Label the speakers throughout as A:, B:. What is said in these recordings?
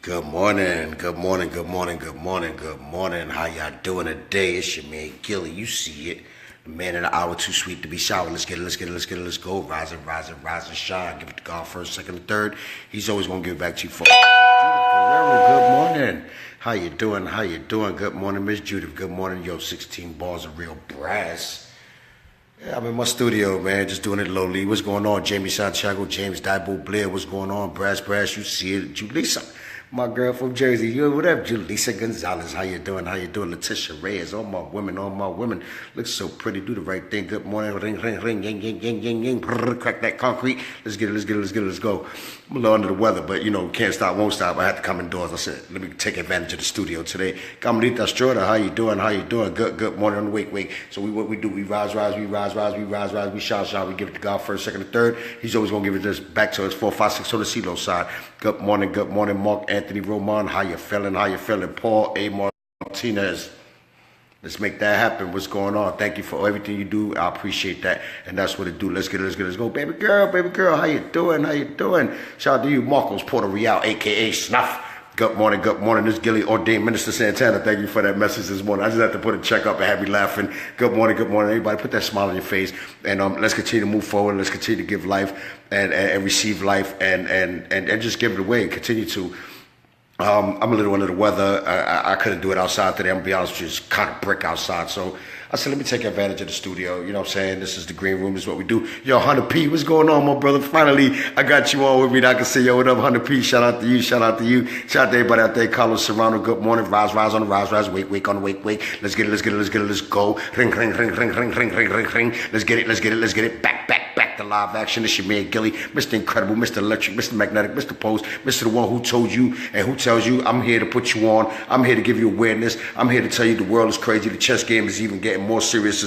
A: Good morning, good morning, good morning, good morning, good morning. How y'all doing today? It's your man Gilly. You see it. The man in the hour too sweet to be showered. Let's get it, let's get it, let's get it, let's go. Rise and rise and rise and shine. Give it to God first, second, and third. He's always gonna give it back to you for good morning. How you doing? How you doing? Good morning, Miss Judith. Good morning. Yo, 16 bars of real brass. Yeah, I'm in my studio, man, just doing it lowly. What's going on? Jamie Santiago, James Dibo Blair. What's going on? Brass, you see it. Julissa, my girl from Jersey. You what up, Julissa Gonzalez? How you doing? How you doing? Letitia Reyes. All my women. Look so pretty. Do the right thing. Good morning. Ring, ring, ring. Yang, yang, yang, yang, yang. Brrr, crack that concrete. Let's get it, let's get it, let's get it, let's go. I'm a little under the weather, but, can't stop, won't stop. I had to come indoors. I said, let me take advantage of the studio today. Camarita Estrada, how you doing? How you doing? Good morning on the wake. So what we do, we rise, we shout, we give it to God first, second, and third. He's always going to give it this back to us, 4, 5, 6 on the CeeLo side. Good morning, Mark Anthony Roman. How you feeling? Paul A. Martinez. Let's make that happen. What's going on? Thank you for everything you do. I appreciate that. And that's what it do. Let's get it, let's go. Baby girl, how you doing? Shout out to you, Marcos Puerto Real, a.k.a. Snuff. Good morning. This is Gilly Ordained Minister Santana. Thank you for that message this morning. I just have to put a check up and have me laughing. Good morning. Everybody put that smile on your face. And let's continue to move forward. Let's continue to give life and receive life and just give it away and continue to. I'm a little under the weather. I couldn't do it outside today. I'm going to be honest with you. It's kind of brick outside. So I said, let me take advantage of the studio. You know what I'm saying? This is the green room. This is what we do. Yo, 100P, what's going on, my brother? Finally, I got you on with me. I can say, yo, what up, 100P? Shout out to you. Shout out to everybody out there. Carlos Serrano, good morning. Rise on the rise. Wake on the wake. Let's get it. Let's go. Ring. Let's get it. Back to live action. This your man Gilly, Mr. Incredible, Mr. Electric, Mr. Magnetic, Mr. Post, Mr. The one who told you and who tells you I'm here to put you on. I'm here to give you awareness. I'm here to tell you the world is crazy. The chess game is even getting more serious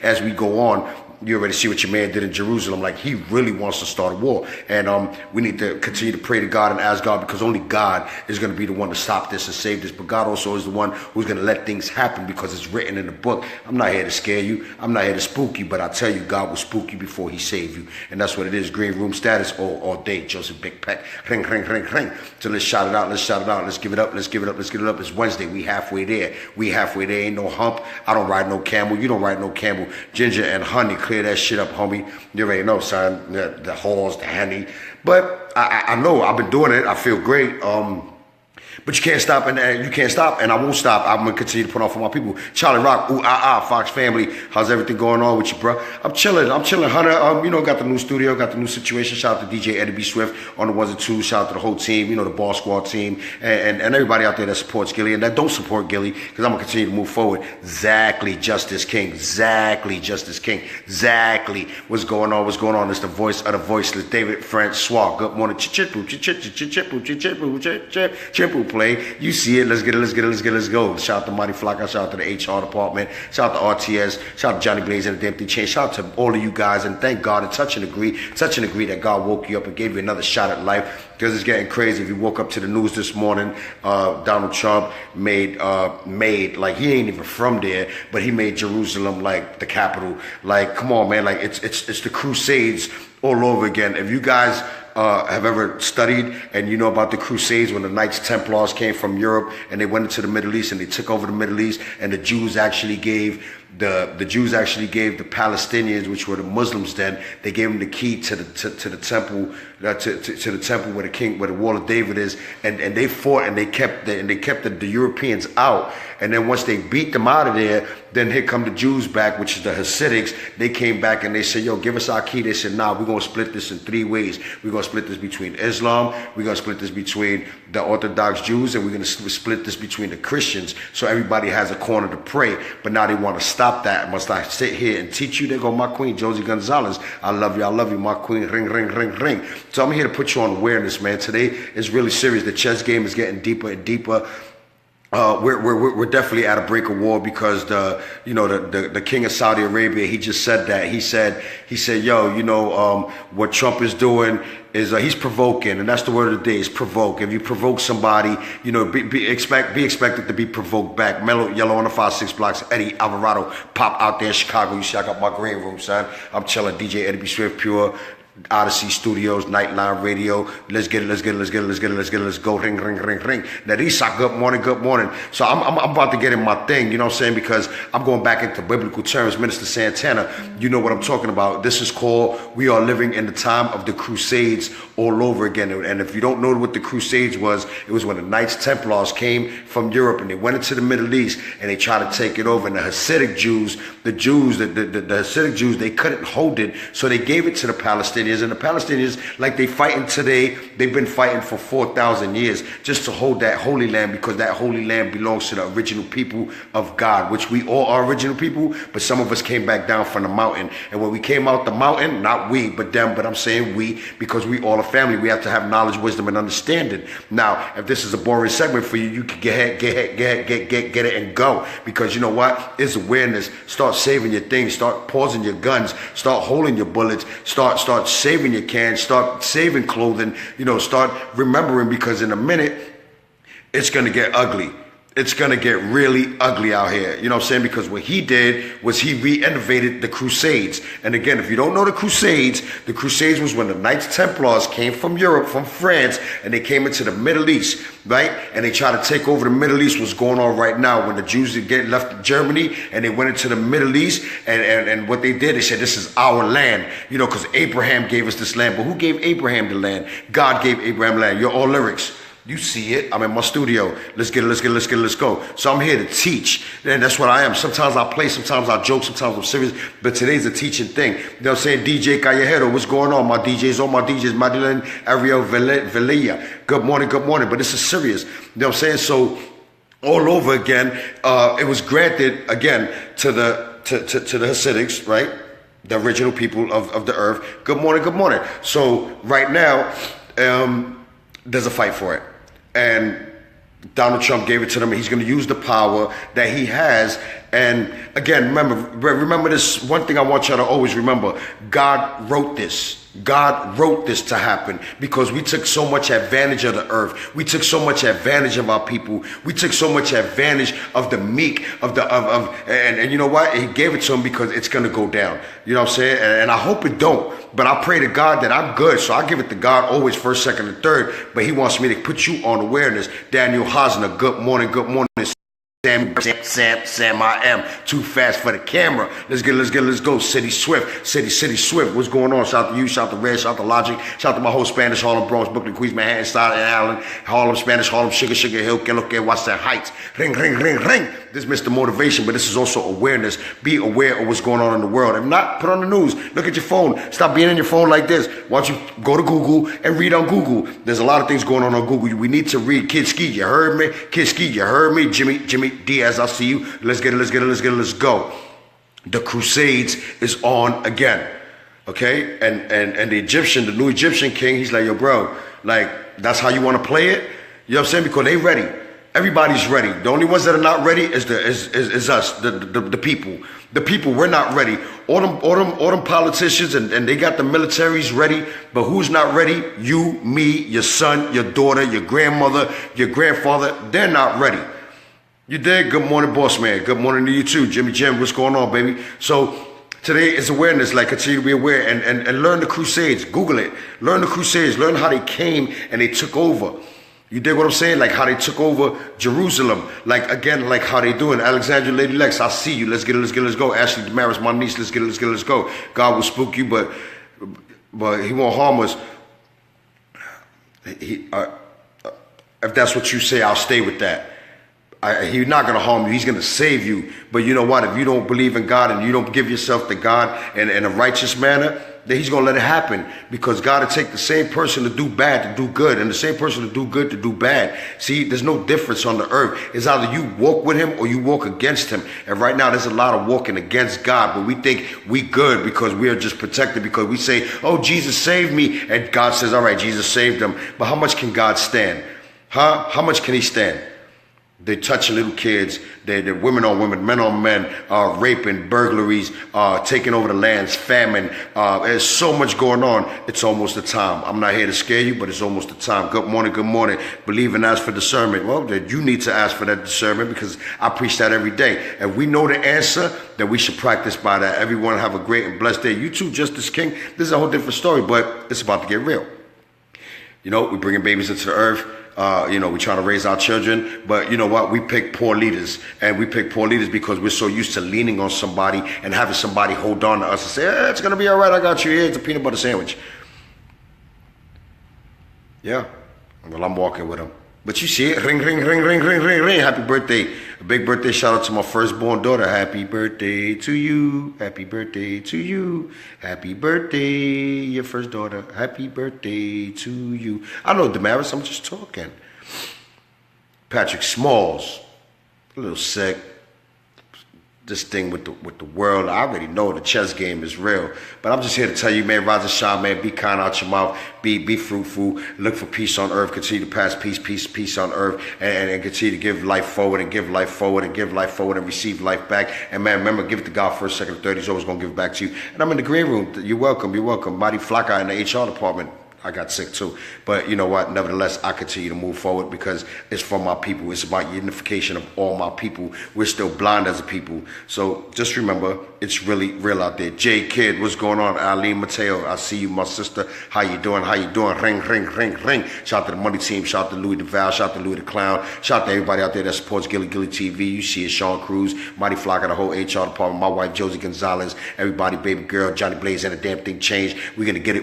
A: as we go on. You already see what your man did in Jerusalem. Like, he really wants to start a war. And we need to continue to pray to God and ask God, because only God is going to be the one to stop this and save this. But God also is the one who's going to let things happen, because it's written in the book. I'm not here to scare you. I'm not here to spook you. But I tell you, God will spook you before he save you. And that's what it is. Green room status all day. Joseph Big Pack. Ring. So let's shout it out. Let's give it up. It's Wednesday. We halfway there. Ain't no hump. I don't ride no camel. You don't ride no camel. Ginger and honey. Clear that shit up, homie. You already know, son. The halls, the honey. But I know I've been doing it. I feel great. But you can't stop, and I won't stop. I'm gonna continue to put on for my people. Charlie Rock, Fox family. How's everything going on with you, bro? I'm chilling, Hunter. Got the new studio, got the new situation. Shout out to DJ Eddie B. Swift on the ones and twos. Shout out to the whole team, the Ball Squad team, and everybody out there that supports Gilly and that don't support Gilly, because I'm gonna continue to move forward. Exactly, Justice King. Exactly. What's going on? It's the voice of the voiceless, David Francois. Good morning. Chipu play. You see it. Let's go. Shout out to Mighty Flocka. Shout out to the HR department. Shout out to RTS. Shout out to Johnny Blaze and the Empty Chain. Shout out to all of you guys, and thank God and touch and agree that God woke you up and gave you another shot at life, because it's getting crazy. If you woke up to the news this morning, Donald Trump made like, he ain't even from there, but he made Jerusalem like the capital. Like, come on, man. Like, it's the Crusades all over again. If you guys have ever studied and you know about the Crusades, when the Knights Templars came from Europe and they went into the Middle East and they took over the Middle East, and the Jews actually gave the Palestinians, which were the Muslims then, they gave them the key to the temple, to the temple where the Wall of David is, and they fought and they kept the Europeans out. And then once they beat them out of there, then here come the Jews back, which is the Hasidics. They came back and they said, yo, give us our key. They said, nah, we're going to split this in 3 ways. We're going to split this between Islam, we're going to split this between the Orthodox Jews, and we're going to split this between the Christians. So everybody has a corner to pray. But now they want to stop that. Must I sit here and teach you? There go my queen, Josie Gonzalez. I love you, my queen. Ring. So I'm here to put you on awareness, man. Today is really serious. The chess game is getting deeper and deeper. We're definitely at a break of war, because the king of Saudi Arabia, he just said that. He said, yo, what Trump is doing is he's provoking, and that's the word of the day, is provoke. If you provoke somebody, be expected to be provoked back. Mellow Yellow on the 5-6 blocks. Eddie Alvarado pop out there in Chicago. You see, I got my green room, son. I'm chilling. DJ Eddie B. Swift, pure. Odyssey Studios, Nightline Radio. Let's get it, let's get it, let's get it, let's get it, let's get it, let's go. Ring, ring, ring, ring. Narisa, good morning, good morning. So I'm about to get in my thing, you know what I'm saying? Because I'm going back into biblical terms. Minister Santana, you know what I'm talking about. This is called, we are living in the time of the Crusades all over again. And if you don't know what the Crusades was, it was when the Knights Templars came from Europe and they went into the Middle East and they tried to take it over. And the Hasidic Jews, the Hasidic Jews, they couldn't hold it. So they gave it to the Palestinians. And the Palestinians, like they fighting today, they've been fighting for 4,000 years just to hold that Holy Land, because that Holy Land belongs to the original people of God, which we all are original people, but some of us came back down from the mountain. And when we came out the mountain, not we, but them, but I'm saying we, because we all a family. We have to have knowledge, wisdom, and understanding. Now, if this is a boring segment for you, you can get it and go, because you know what? It's awareness. Start saving your things. Start pausing your guns. Start holding your bullets. Start saving your cans, start saving clothing, you know, start remembering, because in a minute, it's going to get ugly. It's going to get really ugly out here. You know what I'm saying? Because what he did was he re-innovated the Crusades. And again, if you don't know the Crusades was when the Knights Templars came from Europe, from France, and they came into the Middle East, right? And they tried to take over the Middle East. What's going on right now when the Jews left Germany and they went into the Middle East, and what they did, they said, this is our land, you know, because Abraham gave us this land. But who gave Abraham the land? God gave Abraham land. You're all lyrics. You see it. I'm in my studio. Let's get it, let's get it, let's get it, let's go. So I'm here to teach. And that's what I am. Sometimes I play, sometimes I joke, sometimes I'm serious. But today's a teaching thing. You know what I'm saying? DJ Callejero, what's going on? My DJs, all my DJs, Madeline Ariel Velilla. Good morning, good morning. But this is serious. You know what I'm saying? So all over again, it was granted again to the Hasidics, right? The original people of the earth. Good morning, good morning. So right now, there's a fight for it. And Donald Trump gave it to them, and he's going to use the power that he has. And again, remember this one thing I want y'all to always remember. God wrote this. God wrote this to happen because we took so much advantage of the earth. We took so much advantage of our people. We took so much advantage of the meek, and you know what? He gave it to him because it's going to go down. You know what I'm saying? And I hope it don't. But I pray to God that I'm good. So I give it to God always first, second, and third. But he wants me to put you on awareness. Daniel Hosner, good morning, good morning. Sam, I am too fast for the camera. Let's go. City Swift. What's going on? Shout out to you, shout out to Red, shout out to Logic, shout out to my whole Spanish, Harlem, Bronx, Brooklyn, Queens, Manhattan, Staten Island, Harlem, Spanish, Harlem, Sugar Hill, que lo que, what's that Heights. Ring. This is Mr. Motivation, but this is also awareness. Be aware of what's going on in the world. If not, put on the news. Look at your phone. Stop being on your phone like this. Why don't you go to Google and read on Google? There's a lot of things going on Google. We need to read. Kid Ski, you heard me? Kid Ski, you heard me? Jimmy Diaz, I see you. Let's get it, let's go. The Crusades is on again. Okay? And the new Egyptian king, he's like, yo, bro, like, that's how you want to play it? You know what I'm saying? Because they ready. Everybody's ready. The only ones that are not ready is us, the people. The people, we're not ready. All them politicians and they got the militaries ready, but who's not ready? You, me, your son, your daughter, your grandmother, your grandfather, they're not ready. You did? Good morning, boss man. Good morning to you too. Jimmy Jim, what's going on, baby? So today is awareness, like continue to be aware and learn the Crusades. Google it. Learn the Crusades. Learn how they came and they took over. You dig what I'm saying? Like how they took over Jerusalem. Like again, like how they doing. Alexandra Lady Lex, I see you. Let's go. Ashley Damaris, my niece, let's go. God will spook you, but he won't harm us. If that's what you say, I'll stay with that. He's not going to harm you. He's going to save you. But you know what? If you don't believe in God and you don't give yourself to God in a righteous manner, then he's going to let it happen, because God will take the same person to do bad to do good, and the same person to do good to do bad. See, there's no difference on the earth. It's either you walk with him or you walk against him. And right now there's a lot of walking against God, but we think we good because we are just protected, because we say, oh, Jesus saved me. And God says, all right, Jesus saved them. But how much can God stand? How much can he stand? They're touching little kids. They're women on women, men on men, raping, burglaries, taking over the lands, famine. There's so much going on. It's almost the time. I'm not here to scare you, but it's almost the time. Good morning, good morning. Believe and ask for discernment. Well, then you need to ask for that discernment because I preach that every day. If we know the answer, then we should practice by that. Everyone have a great and blessed day. You too, Justice King. This is a whole different story, but it's about to get real. You know, we're bringing babies into the earth. You know, we're trying to raise our children, but you know what? We pick poor leaders, and we pick poor leaders because we're so used to leaning on somebody and having somebody hold on to us and say, it's going to be all right. I got you. Here's a peanut butter sandwich. Yeah. Well, I'm walking with them. But you see it. Ring, ring, ring, ring, ring, ring, ring. Happy birthday. A big birthday shout out to my firstborn daughter. Happy birthday to you. Happy birthday to you. Happy birthday, your first daughter. Happy birthday to you. I know, Damaris, I'm just talking. Patrick Smalls. A little sick. This thing with the world, I already know the chess game is real. But I'm just here to tell you, man, rise and shine, man. Be kind out your mouth. Be fruitful. Look for peace on earth. Continue to pass peace on earth. And continue to give life forward and give life forward and give life forward and receive life back. And man, remember, give it to God first, second, third. He's always going to give it back to you. And I'm in the green room. You're welcome. You're welcome. Mighty Flocka in the HR department. I got sick too. But you know what? Nevertheless, I continue to move forward because it's for my people. It's about unification of all my people. We're still blind as a people. So just remember, it's really real out there. J Kid, what's going on? Ali Mateo, I see you, my sister. How you doing? How you doing? Ring, ring, ring, ring. Shout out to the money team. Shout out to Louis DeVal. Shout out to Louis the Clown. Shout out to everybody out there that supports Gilly TV. You see it, Sean Cruz, Mighty Flocka, the whole HR department, my wife, Josie Gonzalez, everybody, baby girl, Johnny Blaze, and the damn thing changed. We're going to get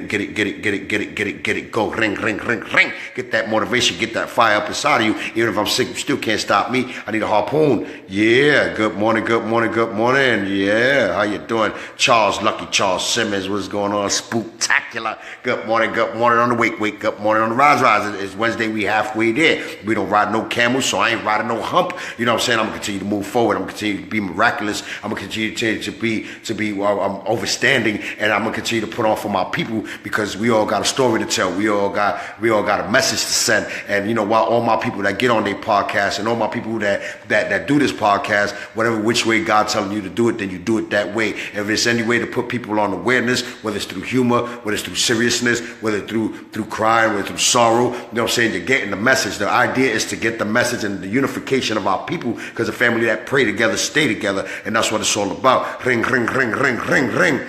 A: it, go, ring, ring, ring, ring. Get that motivation, get that fire up inside of you. Even if I'm sick, you still can't stop me. I need a harpoon. Yeah, good morning, good morning, good morning. Yeah, how you doing? Lucky Charles Simmons, what's going on? Spooktacular. Good morning on the wake, good morning on the rise. It's Wednesday, we halfway there. We don't ride no camels, so I ain't riding no hump. You know what I'm saying? I'm going to continue to move forward. I'm going to continue to be miraculous. I'm going to continue to be overstanding, and I'm going to continue to put on for my people because we all got a story to tell. We all got a message to send. And you know what? All my people that get on their podcast and all my people that do this podcast, whatever which way God's telling you to do it, then you do it that way. If there's any way to put people on awareness, whether it's through humor, whether it's through seriousness, whether it's through crying, whether it's through sorrow, you know what I'm saying? You're getting the message. The idea is to get the message and the unification of our people, because a family that pray together, stay together, and that's what it's all about. Ring, ring, ring, ring, ring, ring.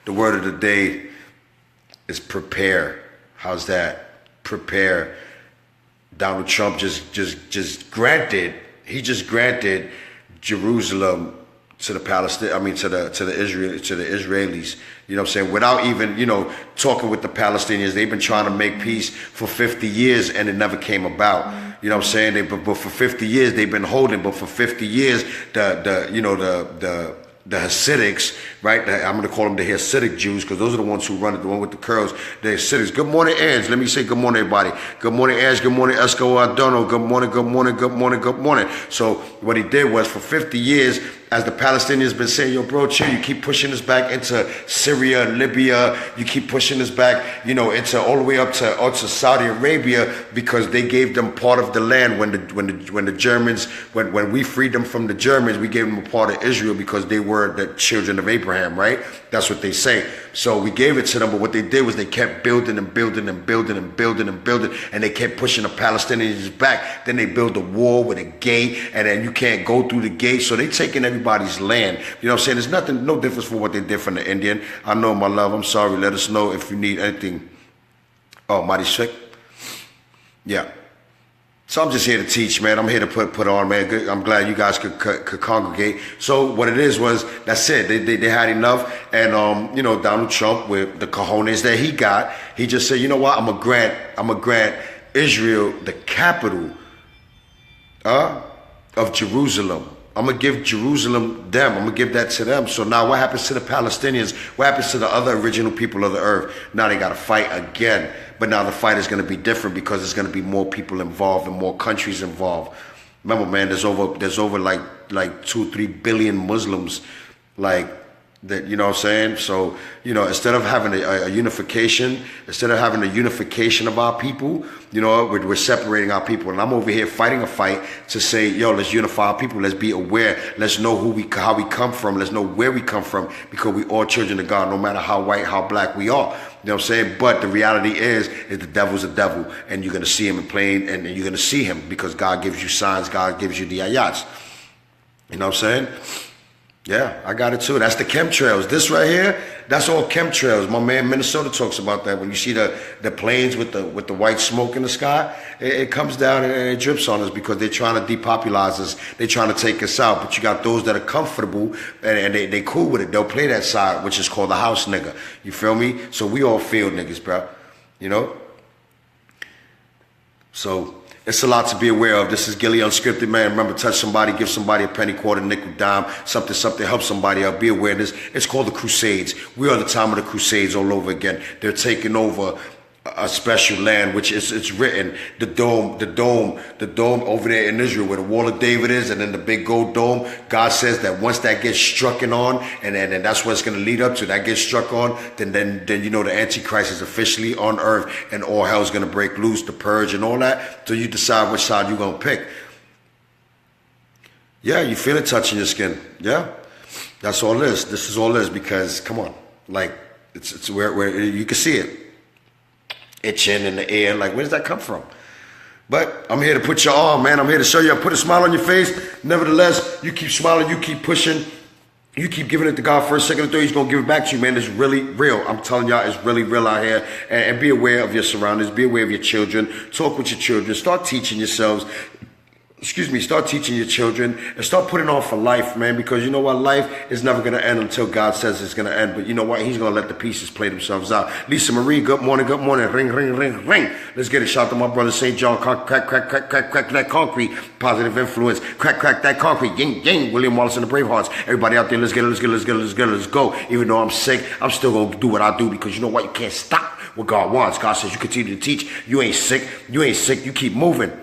A: The word of the day is prepare. How's that? Prepare. Donald Trump just granted Jerusalem to the Israelis. You know what I'm saying? Without even, talking with the Palestinians. They've been trying to make peace for 50 years and it never came about. You know what I'm saying? But for 50 years they've been holding, but for 50 years the Hasidics, right? I'm going to call them the Hasidic Jews because those are the ones who run it, the one with the curls. The Hasidics. Good morning, Ange. Let me say good morning, everybody. Good morning, Ange. Good morning, Esco Adono. Good morning, good morning, good morning, good morning. So what he did was for 50 years, as the Palestinians been saying, yo, bro, chill, you keep pushing us back into Syria, Libya, you keep pushing us back, into all the way up to Saudi Arabia, because they gave them part of the land when the Germans, when we freed them from the Germans, we gave them a part of Israel because they were the children of Abraham, right? That's what they say. So we gave it to them, but what they did was they kept building and building and building and building and building, and they kept pushing the Palestinians back. Then they build a wall with a gate, and then you can't go through the gate. So they taking everybody's land. You know what I'm saying? There's no difference for what they did from the Indian. I know, my love. I'm sorry. Let us know if you need anything. Oh, mighty sick. Yeah. So I'm just here to teach, man. I'm here to put on, man. Good. I'm glad you guys could congregate. So what it is was, that's it. They had enough. And, Donald Trump, with the cojones that he got, he just said, you know what? I'm going to grant Israel the capital of Jerusalem. I'm going to give Jerusalem them. I'm going to give that to them. So now what happens to the Palestinians? What happens to the other original people of the earth? Now they got to fight again. But now the fight is going to be different because there's going to be more people involved and more countries involved. Remember, man, there's over like 2-3 billion Muslims. Like, That, you know what I'm saying? So, instead of having a unification, of our people, we're separating our people. And I'm over here fighting a fight to say, yo, let's unify our people. Let's be aware. Let's know how we come from. Let's know where we come from, because we all children of God, no matter how white, how black we are. You know what I'm saying? But the reality is the devil's a devil, and you're going to see him in plain, and you're going to see him because God gives you signs. God gives you the ayats. You know what I'm saying? Yeah, I got it too. That's the chemtrails. This right here, that's all chemtrails. My man Minnesota talks about that. When you see the planes with the white smoke in the sky, it comes down and it drips on us because they're trying to depopulize us. They're trying to take us out. But you got those that are comfortable and they cool with it. They'll play that side, which is called the house nigga. You feel me? So we all field niggas, bro. So it's a lot to be aware of. This is Gilly Unscripted, man. Remember, touch somebody, give somebody a penny, quarter, nickel, dime, something, help somebody out. Be aware of this. It's called the Crusades. We are the time of the Crusades all over again. They're taking over a special land, which it's written, the dome over there in Israel where the wall of David is, and then the big gold dome. God says that once that gets struck on, and that's what it's going to lead up to, that gets struck on, then the Antichrist is officially on earth, and all hell's going to break loose, the purge and all that. So you decide which side you're going to pick. Yeah, you feel it touching your skin. Yeah, that's all it is. This is all it is, because come on, like it's where you can see it. Itching in the air, like, where does that come from? But I'm here to put you on, man. I'm here to show you, put a smile on your face. Nevertheless, you keep smiling, you keep pushing, you keep giving it to God first, second, and third. He's going to give it back to you, man. It's really real. I'm telling y'all, it's really real out here. And be aware of your surroundings. Be aware of your children. Talk with your children. Start teaching yourselves. Start teaching your children and start putting on for life, man, because you know what? Life is never going to end until God says it's going to end. But you know what? He's going to let the pieces play themselves out. Lisa Marie, good morning, good morning. Ring, ring, ring, ring. Let's get it. Shout out to my brother St. John. Crack, crack, crack, crack, crack that concrete. Positive influence. Crack, crack that concrete. Ying, ying. William Wallace and the Bravehearts. Everybody out there, let's get it, let's get it, let's get it, let's get it, let's go. Even though I'm sick, I'm still going to do what I do, because you know what? You can't stop what God wants. God says you continue to teach. You ain't sick. You ain't sick. You keep moving.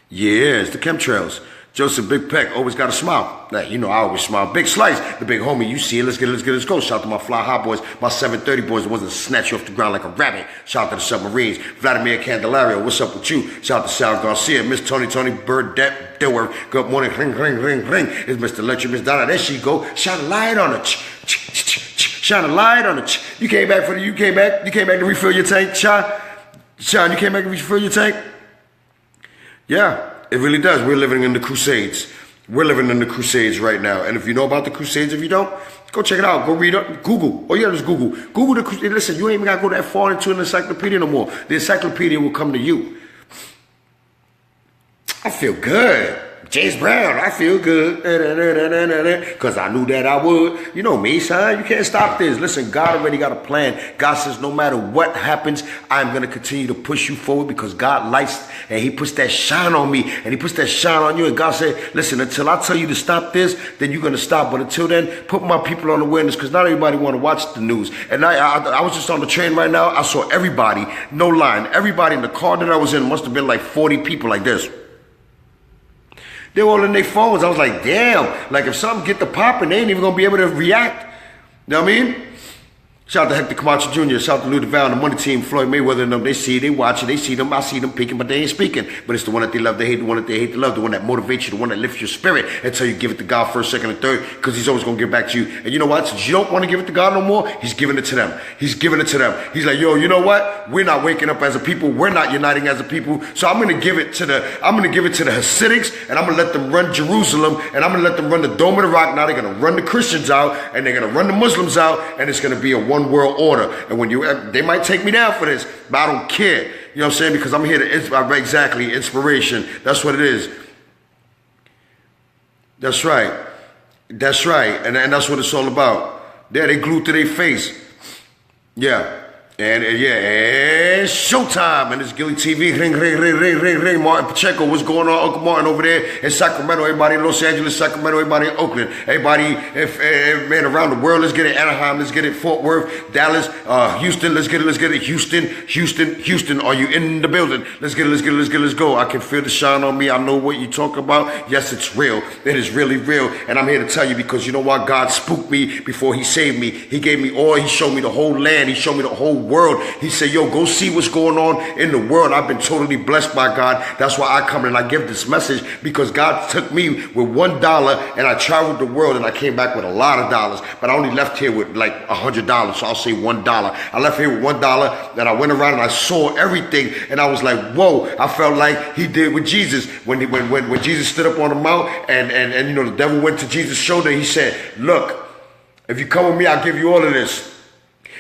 A: Yeah, it's the chemtrails. Joseph Big Peck, always got a smile. I always smile. Big Slice, the big homie, you see it. Let's get it, let's get it, let's go. Shout out to my Fly High boys, my 730 boys, the ones that snatch you off the ground like a rabbit. Shout out to the Submarines. Vladimir Candelario, what's up with you? Shout out to Sal Garcia, Miss Tony Burdette Diller. Good morning, ring, ring, ring, ring. It's Mr. Electric, Miss Donna. There she go. Shine a light on her. Shine a light on her. You came back to refill your tank, Sean, you came back to refill your tank? Yeah, it really does. We're living in the Crusades. We're living in the Crusades right now. And if you know about the Crusades, if you don't, go check it out. Go read it. Google. Oh, yeah, just Google. Google the Crusades. Listen, you ain't even got to go that far into an encyclopedia no more. The encyclopedia will come to you. I feel good. James Brown, I feel good. Because I knew that I would. You know me, son. You can't stop this. Listen, God already got a plan. God says no matter what happens, I'm going to continue to push you forward, because God lights and he puts that shine on me and he puts that shine on you. And God said, listen, until I tell you to stop this, then you're going to stop. But until then, put my people on awareness, because not everybody want to watch the news. And I was just on the train right now. I saw everybody, no line, everybody in the car that I was in, must have been like 40 people like this. They were all in their phones. I was like, damn, like if something get the popping, they ain't even going to be able to react. You know what I mean? Shout out to Hector Camacho Jr., shout out to Lou DeVal and the money team, Floyd Mayweather and them. They see it, they watch it, they see them, I see them peeking, but they ain't speaking. But it's the one that they love, they hate, the one that they hate, they love, the one that motivates you, the one that lifts your spirit until you give it to God first, second, and third, because he's always going to give back to you. And you know what? Since you don't want to give it to God no more, he's giving it to them. He's giving it to them. He's like, yo, you know what? We're not waking up as a people. We're not uniting as a people. So I'm going to give it to the Hasidics, and I'm going to let them run Jerusalem, and I'm going to let them run the Dome of the Rock. Now they're going to run the Christians out, and they're going to run the Muslims out, and it's going to be a one world order. And when they might take me down for this, but I don't care. You know what I'm saying? Because I'm here to inspire, exactly, inspiration. That's what it is. That's right. That's right. And that's what it's all about. There, they glued to their face. Yeah. And yeah, it's showtime, and it's Gilly TV. Ring, ring, ring, ring, ring, ring. Martin Pacheco, what's going on? Uncle Martin over there in Sacramento. Everybody in Los Angeles, Sacramento. Everybody in Oakland. Everybody, man, around the world. Let's get it. Anaheim. Let's get it. Fort Worth, Dallas, Houston. Let's get it. Let's get it. Houston. Are you in the building? Let's get it. Let's get it. Let's get it. Let's go. I can feel the shine on me. I know what you talk about. Yes, it's real. It is really real, and I'm here to tell you because you know what? God spooked me before He saved me. He gave me all. He showed me the whole land. He showed me the whole world. He said, yo, go see what's going on in the world. I've been totally blessed by God. That's why I come and I give this message, because God took me with $1 and I traveled the world and I came back with a lot of dollars, but I only left here with like $100. So I'll say $1. I left here with $1 and I went around and I saw everything, and I was like, whoa. I felt like He did with Jesus when Jesus stood up on the mount and you know, the devil went to Jesus' shoulder. He said, look, if you come with me, I'll give you all of this.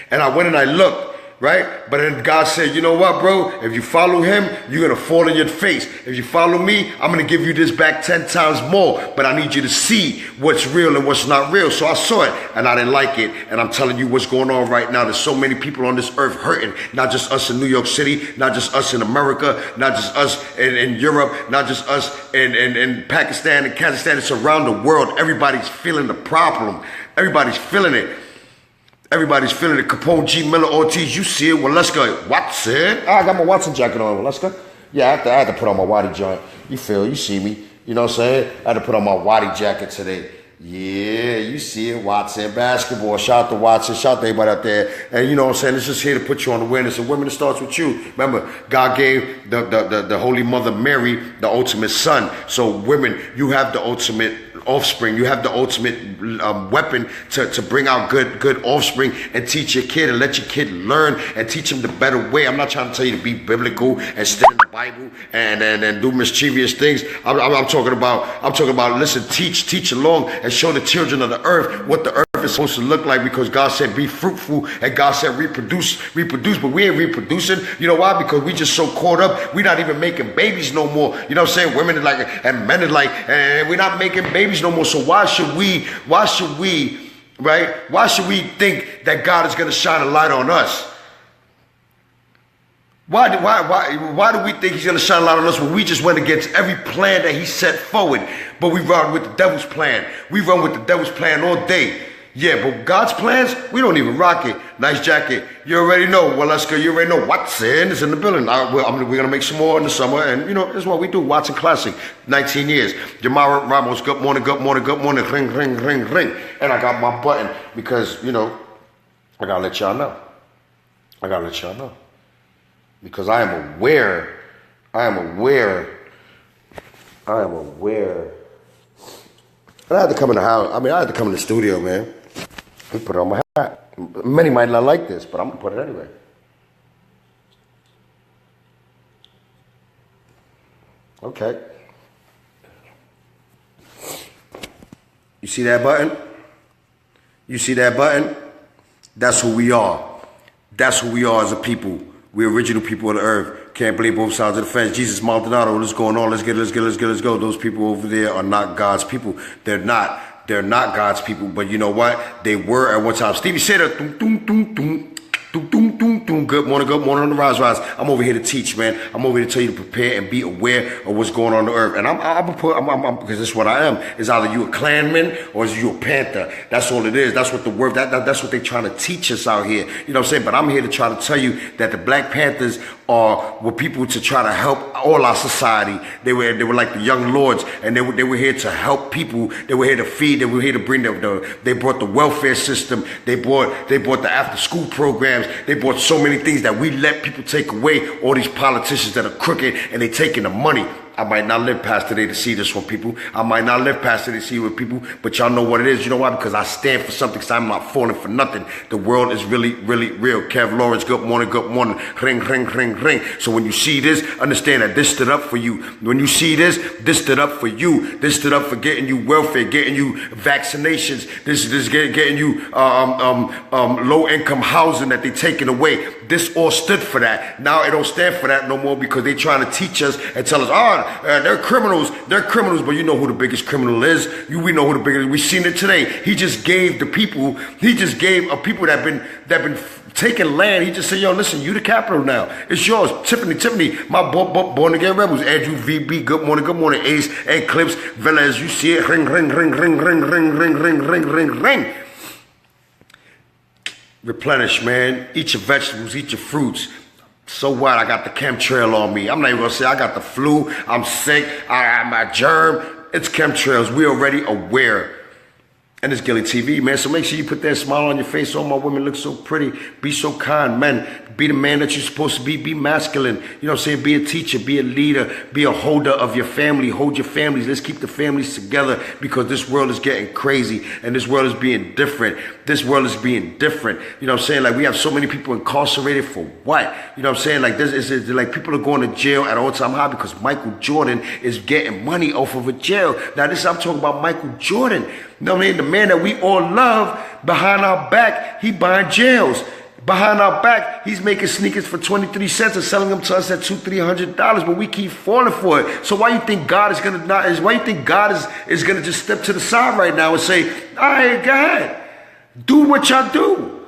A: And I went and I looked. Right? But then God said, you know what, bro? If you follow Him, you're going to fall on your face. If you follow me, I'm going to give you this back 10 times more. But I need you to see what's real and what's not real. So I saw it and I didn't like it. And I'm telling you what's going on right now. There's so many people on this earth hurting. Not just us in New York City, not just us in America, not just us in Europe, not just us in Pakistan and Kazakhstan. It's around the world. Everybody's feeling the problem. Everybody's feeling it. Everybody's feeling it. Capone, G. Miller, Ortiz, you see it. Well, let's go. Watson. I got my Watson jacket on. Well, let's go. Yeah, I had to put on my Waddy joint. You see me. You know what I'm saying? I had to put on my Waddy jacket today. Yeah, you see it. Watson, basketball. Shout out to Watson. Shout out to everybody out there. And you know what I'm saying? It's just here to put you on awareness. And women, it starts with you. Remember, God gave the Holy Mother Mary the ultimate son. So women, you have the ultimate offspring. You have the ultimate weapon to bring out good offspring and teach your kid and let your kid learn and teach him the better way. I'm not trying to tell you to be biblical and stay in the Bible and do mischievous things. I'm talking about listen, teach along and show the children of the earth what the earth is supposed to look like, because God said be fruitful and God said reproduce, but we ain't reproducing. You know why? Because we just so caught up. We're not even making babies no more. You know what I'm saying? Women are like, and men are like, and we're not making babies no more. So why should we, right? Why should we think that God is going to shine a light on us? Why do we think He's going to shine a light on us when we just went against every plan that He set forward? But we run with the devil's plan. We run with the devil's plan all day. Yeah, but God's plans, we don't even rock it. Nice jacket. You already know. Well, let's go. You already know. Watson is in the building. We're going to make some more in the summer. And, you know, that's what we do. Watson Classic. 19 years. Jamara Ramos, good morning, good morning, good morning. Ring, ring, ring, ring. And I got my button because, you know, I got to let y'all know. Because I am aware. And I had to come in the house. I mean, I had to come in the studio, man. And put on my hat. Many might not like this, but I'm going to put it anyway. Okay. You see that button? That's who we are. That's who we are as a people. We're original people of the earth. Can't believe both sides of the fence. Jesus Maldonado, what's going on? Let's go. Those people over there are not God's people. They're not God's people. But you know what? They were at one time. Stevie said that. Good morning on the rise. I'm over here to teach, man. I'm over here to tell you to prepare and be aware of what's going on the earth. And I'm because this is what I am. Is either you a Klanman or is you a Panther. That's all it is. That's what the word. That's what they're trying to teach us out here. You know what I'm saying? But I'm here to try to tell you that the Black Panthers were people to try to help all our society. They were like the young lords, and they were here to help people. They were here to feed. They were here to bring they brought the welfare system. They brought the after school programs. They brought so many things that we let people take away. All these politicians that are crooked and they taking the money. I might not live past today to see this from people. I might not live past today to see it with people, but y'all know what it is. You know why? Because I stand for something, because I'm not falling for nothing. The world is really, really real. Kev Lawrence, good morning. Ring, ring, ring, ring. So when you see this, understand that this stood up for you. When you see this stood up for you. This stood up for getting you welfare, getting you vaccinations. This getting you low-income housing that they taking away. This all stood for that. Now it don't stand for that no more, because they trying to teach us and tell us, about. They're criminals. They're criminals, but you know who the biggest criminal is. We know who the biggest. We seen it today. He just gave people that been taking land. He just said, yo, listen, you the capital now. It's yours. Tiffany, my born again rebels. Andrew, VB, good morning, Ace, and Clips, Villa, as you see it, ring, ring. Replenish, man. Eat your vegetables, eat your fruits. So what? I got the chemtrail on me. I'm not even gonna say I got the flu. I'm sick. I got my germ. It's chemtrails. We already aware. And it's Gilly TV, man. So make sure you put that smile on your face. All my women look so pretty. Be so kind, men. Be the man that you're supposed to be. Be masculine. You know what I'm saying? Be a teacher. Be a leader. Be a holder of your family. Hold your families. Let's keep the families together because this world is getting crazy and this world is being different. This world is being different. You know what I'm saying? Like we have so many people incarcerated for what? You know what I'm saying? Like this is like people are going to jail at all-time high because Michael Jordan is getting money off of a jail. Now this I'm talking about Michael Jordan. You know what I mean? The man that we all love, behind our back, he buying jails. Behind our back, he's making sneakers for 23 cents and selling them to us at $200-300, but we keep falling for it. So why you think God is gonna why you think God is gonna just step to the side right now and say, all right, go ahead, do what y'all do.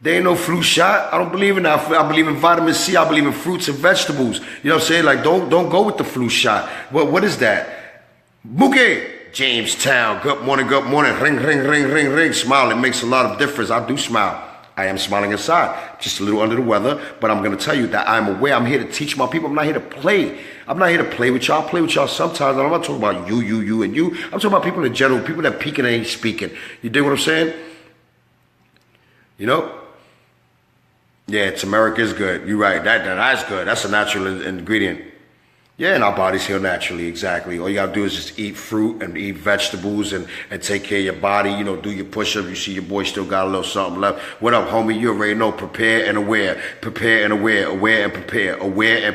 A: There ain't no flu shot. I don't believe in that. I believe in vitamin C. I believe in fruits and vegetables. You know what I'm saying? Like don't go with the flu shot. What is that? Mookie. Jamestown, good morning, ring, smile. It makes a lot of difference. I do smile. I am smiling inside, just a little under the weather, but I'm going to tell you that I'm aware. I'm here to teach my people. I'm not here to play. I'm not here to play with y'all. I play with y'all sometimes, and I'm not talking about you, and you. I'm talking about people in general, people that peeking and ain't speaking. You dig what I'm saying? You know? Yeah, turmeric is good. You're right. That's good. That's a natural ingredient. Yeah, and our bodies heal naturally, exactly. All you gotta do is just eat fruit and eat vegetables and take care of your body, you know, do your push-up. You see your boy still got a little something left. What up, homie? You already know, prepare and aware, aware and prepare, aware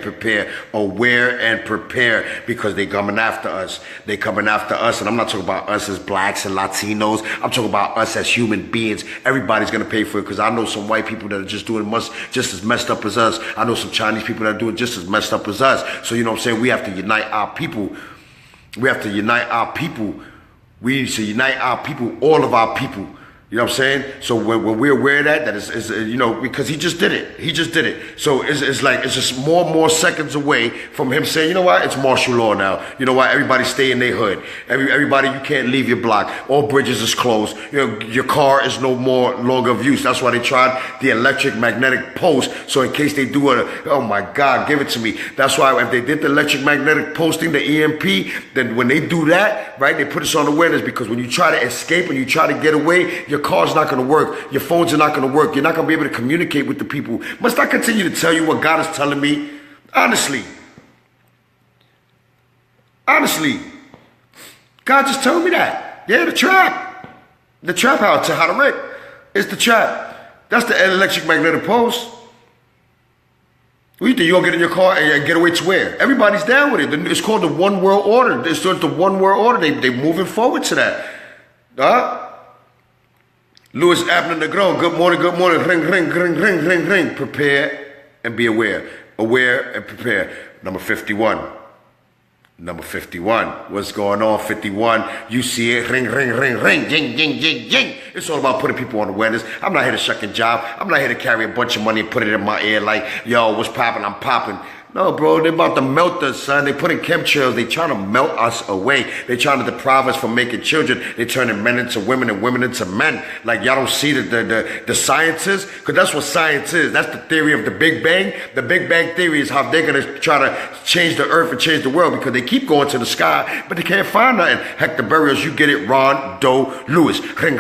A: and prepare, because they coming after us. They coming after us, and I'm not talking about us as blacks and Latinos. I'm talking about us as human beings. Everybody's gonna pay for it, because I know some white people that are just doing just as messed up as us. I know some Chinese people that are doing just as messed up as us. So, you know what I'm saying? We have to unite our people. We have to unite our people. We need to unite our people, all of our people. You know what I'm saying? So when we're aware of that is, you know, because he just did it. He just did it. So it's like, it's just more and more seconds away from him saying, you know what, it's martial law now. You know what, everybody stay in their hood. Everybody, you can't leave your block. All bridges is closed. You know, your car is no more longer of use. That's why they tried the electric magnetic post. So in case they do oh my God, give it to me. That's why if they did the electric magnetic posting, the EMP, then when they do that, right, they put us on awareness, because when you try to escape and you try to get away, your car's not going to work. Your phones are not going to work. You're not going to be able to communicate with the people. Must I continue to tell you what God is telling me? Honestly, God just told me that. Yeah, the trap house, how to Rick. It's the trap. That's the electric magnetic pulse. What do you think? You're going to get in your car and get away to where? Everybody's down with it. It's called the One World Order. It's the One World Order. They're moving forward to that. Louis Abner Negron, good morning, ring. Prepare and be aware. Aware and prepare. Number 51. What's going on, 51? You see it, ring, jing. It's all about putting people on awareness. I'm not here to shuck a job. I'm not here to carry a bunch of money and put it in my ear like, yo, what's popping? I'm popping. No, bro, they're about to melt us, son. They put in chemtrails. They trying to melt us away. They trying to deprive us from making children. They turning men into women and women into men. Like, y'all don't see the sciences? Because that's what science is. That's the theory of the Big Bang. The Big Bang theory is how they're going to try to change the earth and change the world, because they keep going to the sky, but they can't find nothing. Heck, the burials, you get it, Ron Doe Lewis. Ring.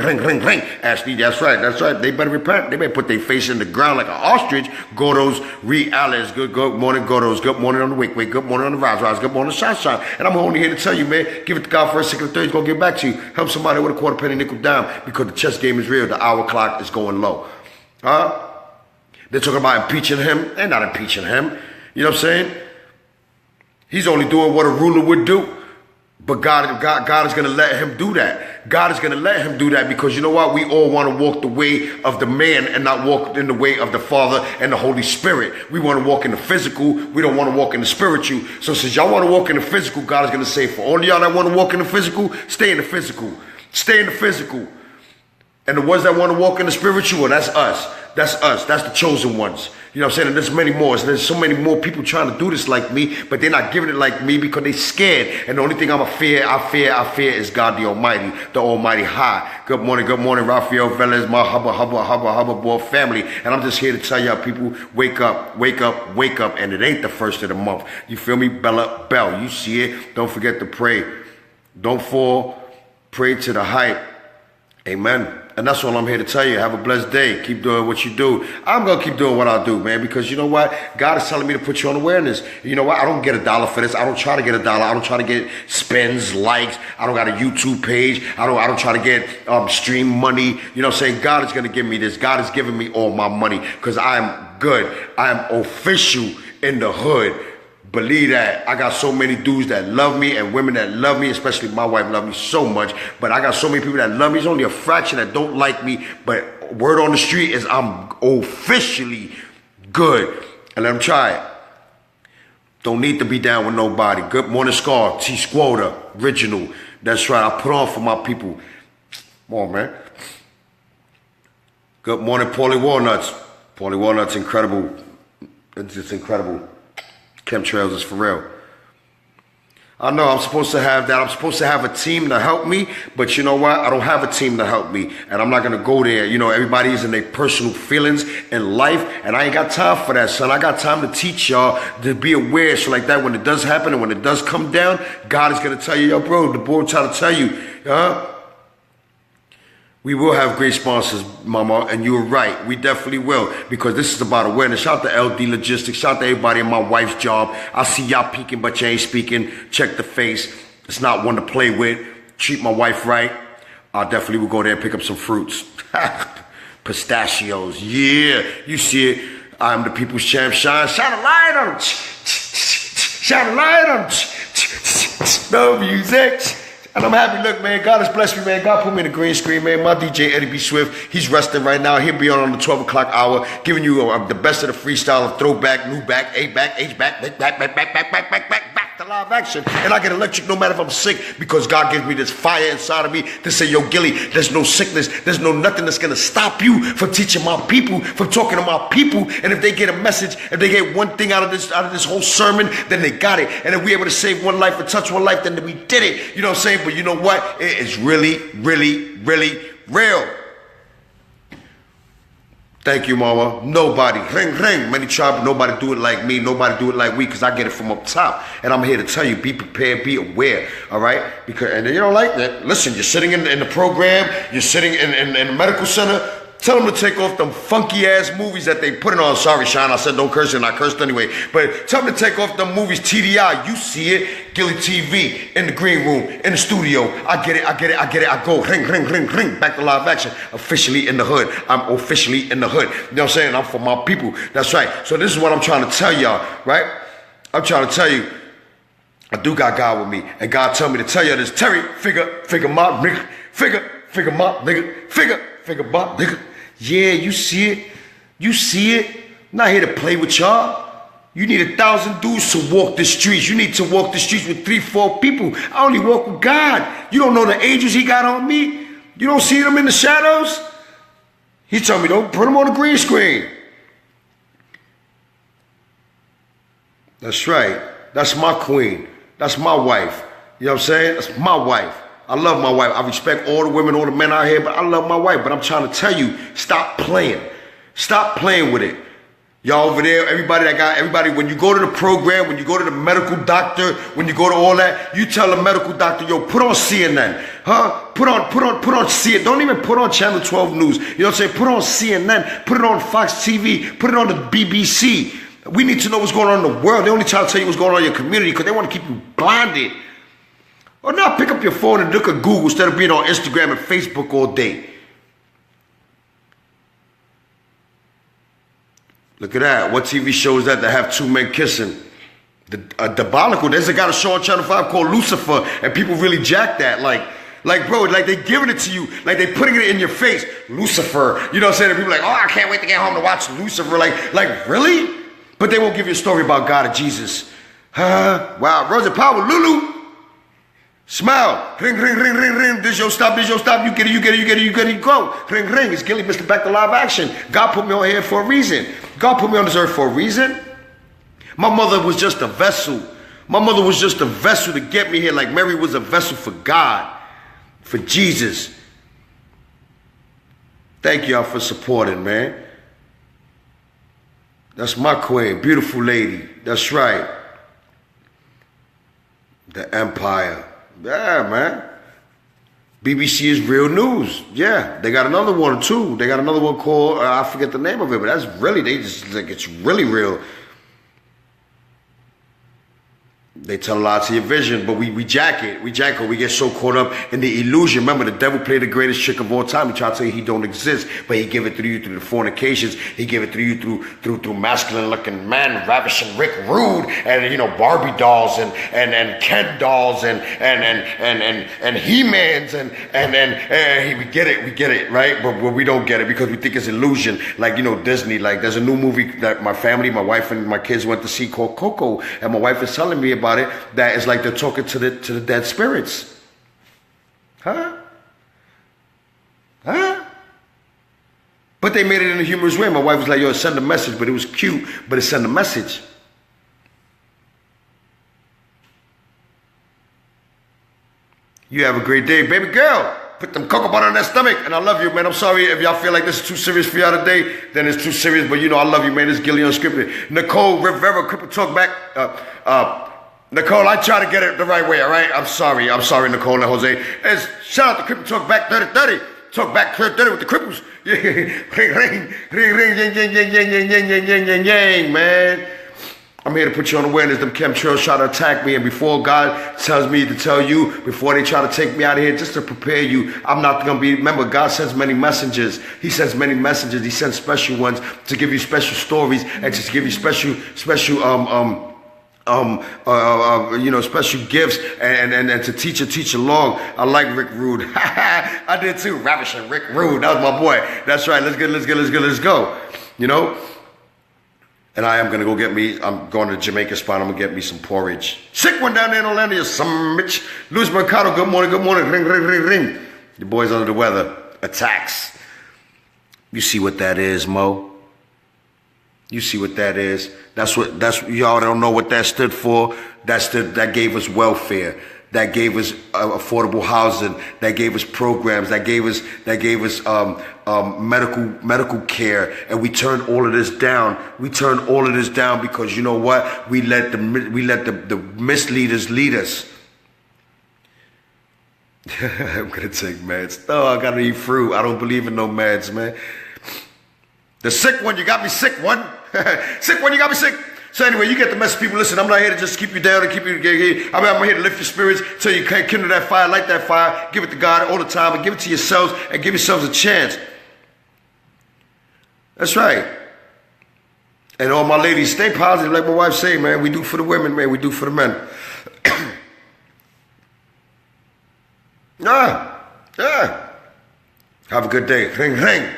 A: Ashley, that's right. They better repent. They better put their face in the ground like an ostrich. Gordos, Reales. Good morning, Gordos. Good morning on the wake. Good morning on the rise. Good morning, shine. And I'm only here to tell you, man, give it to God first, second, third. He's going to get back to you. Help somebody with a quarter penny, nickel, dime, because the chess game is real. The hour clock is going low. They're talking about impeaching him. They're not impeaching him. You know what I'm saying? He's only doing what a ruler would do. But God is going to let him do that. God is going to let him do that because you know what? We all want to walk the way of the man and not walk in the way of the Father and the Holy Spirit. We want to walk in the physical. We don't want to walk in the spiritual. So since y'all want to walk in the physical, God is going to say, for all of y'all that want to walk in the physical, stay in the physical. Stay in the physical. And the ones that want to walk in the spiritual, well, that's us. That's us. That's the chosen ones. You know what I'm saying? And there's many more. So there's so many more people trying to do this like me, but they're not giving it like me because they're scared. And the only thing I fear is God the Almighty High. Good morning, Raphael Velez, my hubba boy family. And I'm just here to tell y'all people, wake up, wake up, wake up. And it ain't the first of the month. You feel me? Bell. You see it. Don't forget to pray. Don't fall. Pray to the hype. Amen. And that's all I'm here to tell you. Have a blessed day. Keep doing what you do. I'm going to keep doing what I do, man, because you know what? God is telling me to put you on awareness. You know what? I don't get $1 for this. I don't try to get $1. I don't try to get spins, likes. I don't got a YouTube page. I don't try to get stream money. You know what I'm saying? God is going to give me this. God is giving me all my money because I am good. I am official in the hood. Believe that. I got so many dudes that love me and women that love me, especially my wife loves me so much. But I got so many people that love me. It's only a fraction that don't like me. But word on the street is I'm officially good. And let them try it. Don't need to be down with nobody. Good morning, Scar. T Squatter. Original. That's right. I put on for my people. Come on, man. Good morning, Paulie Walnuts. Paulie Walnuts, incredible. It's just incredible. Chemtrails is for real. I know I'm supposed to have that. I'm supposed to have a team to help me, but you know what? I don't have a team to help me, and I'm not going to go there. You know, everybody's in their personal feelings in life, and I ain't got time for that, son. I got time to teach y'all to be aware, so like that when it does happen and when it does come down, God is going to tell you, yo, bro, the board trying to tell you, we will have great sponsors, Mama, and you're right. We definitely will, because this is about awareness. Shout out to LD Logistics. Shout out to everybody in my wife's job. I see y'all peeking, but you ain't speaking. Check the face. It's not one to play with. Treat my wife right. I definitely will go there and pick up some fruits. Pistachios. Yeah, you see it. I'm the people's champ. Shine a light on them. Shine a light on them. No music. And I'm happy. Look, man, God has blessed me, man. God put me in the green screen, man. My DJ, Eddie B. Swift, he's resting right now. He'll be on the 12 o'clock hour, giving you the best of the freestyle of throwback, new back, A back, H back, back to live action. And I get electric no matter if I'm sick, because God gives me this fire inside of me to say, yo, Gilly, there's no sickness. There's no nothing that's going to stop you from teaching my people, from talking to my people. And if they get a message, if they get one thing out of this whole sermon, then they got it. And if we able to save one life or touch one life, then we did it. You know what I'm saying? But you know what? It is really, really, really real. Thank you, Mama. Nobody, ring, many try, but nobody do it like me. Nobody do it like we, because I get it from up top. And I'm here to tell you, be prepared, be aware, all right? Because, and you don't like that. Listen, you're sitting in the program, you're sitting in the medical center. Tell them to take off them funky-ass movies that they putting on. Sorry, Sean, I said don't curse, and I cursed anyway. But tell them to take off them movies, TDI. You see it. Gilly TV, in the green room, in the studio. I get it. I go ring, back to live action. Officially in the hood. I'm officially in the hood. You know what I'm saying? I'm for my people. That's right. So this is what I'm trying to tell y'all, right? I'm trying to tell you, I do got God with me. And God told me to tell you this. Terry, figure my nigga. Figure my nigga. Figure my nigga. Yeah, you see it. You see it. I'm not here to play with y'all. You need 1,000 dudes to walk the streets. You need to walk the streets with 3-4 people. I only walk with God. You don't know the angels he got on me. You don't see them in the shadows. He told me, don't put them on the green screen. That's right. That's my queen. That's my wife. You know what I'm saying? That's my wife. I love my wife. I respect all the women, all the men out here, but I love my wife. But I'm trying to tell you, stop playing. Stop playing with it. Y'all over there, everybody, when you go to the program, when you go to the medical doctor, when you go to all that, you tell the medical doctor, yo, put on CNN, Put on CNN. Don't even put on Channel 12 News. You know what I'm saying? Put on CNN, put it on Fox TV, put it on the BBC. We need to know what's going on in the world. They only try to tell you what's going on in your community because they want to keep you blinded. Or now pick up your phone and look at Google instead of being on Instagram and Facebook all day. Look at that. What TV show is that have two men kissing? The diabolical. There's a guy on Show on Channel 5 called Lucifer, and people really jack that. Like, bro, like they giving it to you, like they putting it in your face. Lucifer, you know what I'm saying? And people like, oh, I can't wait to get home to watch Lucifer. Like really? But they won't give you a story about God or Jesus. Wow, Rosa Power, Lulu. Smile. Ring, ring, ring, ring, ring. This your stop, this your stop. You get it, you get it, you get it, you get it, go. Ring, ring. It's Gilly, Mr. Back to Live Action. God put me on here for a reason. God put me on this earth for a reason. My mother was just a vessel. My mother was just a vessel to get me here, like Mary was a vessel for God, for Jesus. Thank y'all for supporting, man. That's my queen, beautiful lady. That's right. The Empire. Yeah, man. BBC is real news. Yeah, they got another one too. They got another one called, I forget the name of it, but that's really, they just, like, it's really real. They tell a lot to your vision, but we jack it. We jack it. We get so caught up in the illusion. Remember, the devil played the greatest trick of all time. He tried to tell you he don't exist, but he give it through you through the fornications. He give it through you through masculine-looking men, ravishing Rick Rude, and you know Barbie dolls and Ken dolls and He-Mans and we get it, right? But we don't get it because we think it's illusion. Like, you know, Disney. Like, there's a new movie that my family, my wife and my kids went to see called Coco, and my wife is telling me about it, that is like they're talking to the dead spirits. Huh? But they made it in a humorous way. My wife was like, yo, send a message, but it was cute, but it sent a message. You have a great day, baby girl. Put them cocoa butter on that stomach, and I love you, man. I'm sorry if y'all feel like this is too serious for y'all today, then it's too serious, but you know I love you, man. It's Gilly Unscripted. Nicole Rivera, Cripple Talk Back. Nicole, I try to get it the right way, all right? I'm sorry, Nicole and Jose. It's shout out to Cripple Talk Back 3030. Talk back 3030 with the cripples. Ring, ring, ring, ring, yang, yang, yang, yang, yang, yang, yang, yang, yang, yang, man. I'm here to put you on awareness. Them chemtrails try to attack me, and before God tells me to tell you, before they try to take me out of here, just to prepare you, I'm not going to be, remember, God sends many messengers. He sends many messengers. He sends special ones to give you special stories and to give you special special gifts and to teach along. I like Rick Rude. I did too. Ravishing Rick Rude. That was my boy. That's right. Let's go. You know? And I am going to go get me, I'm going to the Jamaica spot. I'm going to get me some porridge. Sick one down there in Orlando. Some bitch. Luis Mercado, good morning. Ring, ring, ring, ring. The boys under the weather. Attacks. You see what that is, Mo? You see what that is? That's y'all don't know what that stood for. That gave us welfare. That gave us affordable housing. That gave us programs. That gave us medical care. And we turned all of this down. We turned all of this down because you know what? We let the misleaders lead us. I'm gonna take meds. No, I gotta eat fruit. I don't believe in no meds, man. The sick one, you got me sick one. Sick one, you got me sick. So anyway, you get the message, people. Listen, I'm not here to just keep you down and keep you. I'm here to lift your spirits so you can kindle that fire, light that fire, give it to God all the time, and give it to yourselves and give yourselves a chance. That's right. And all my ladies, stay positive, like my wife say, man. We do for the women, man. We do for the men. Have a good day. Ring, ring.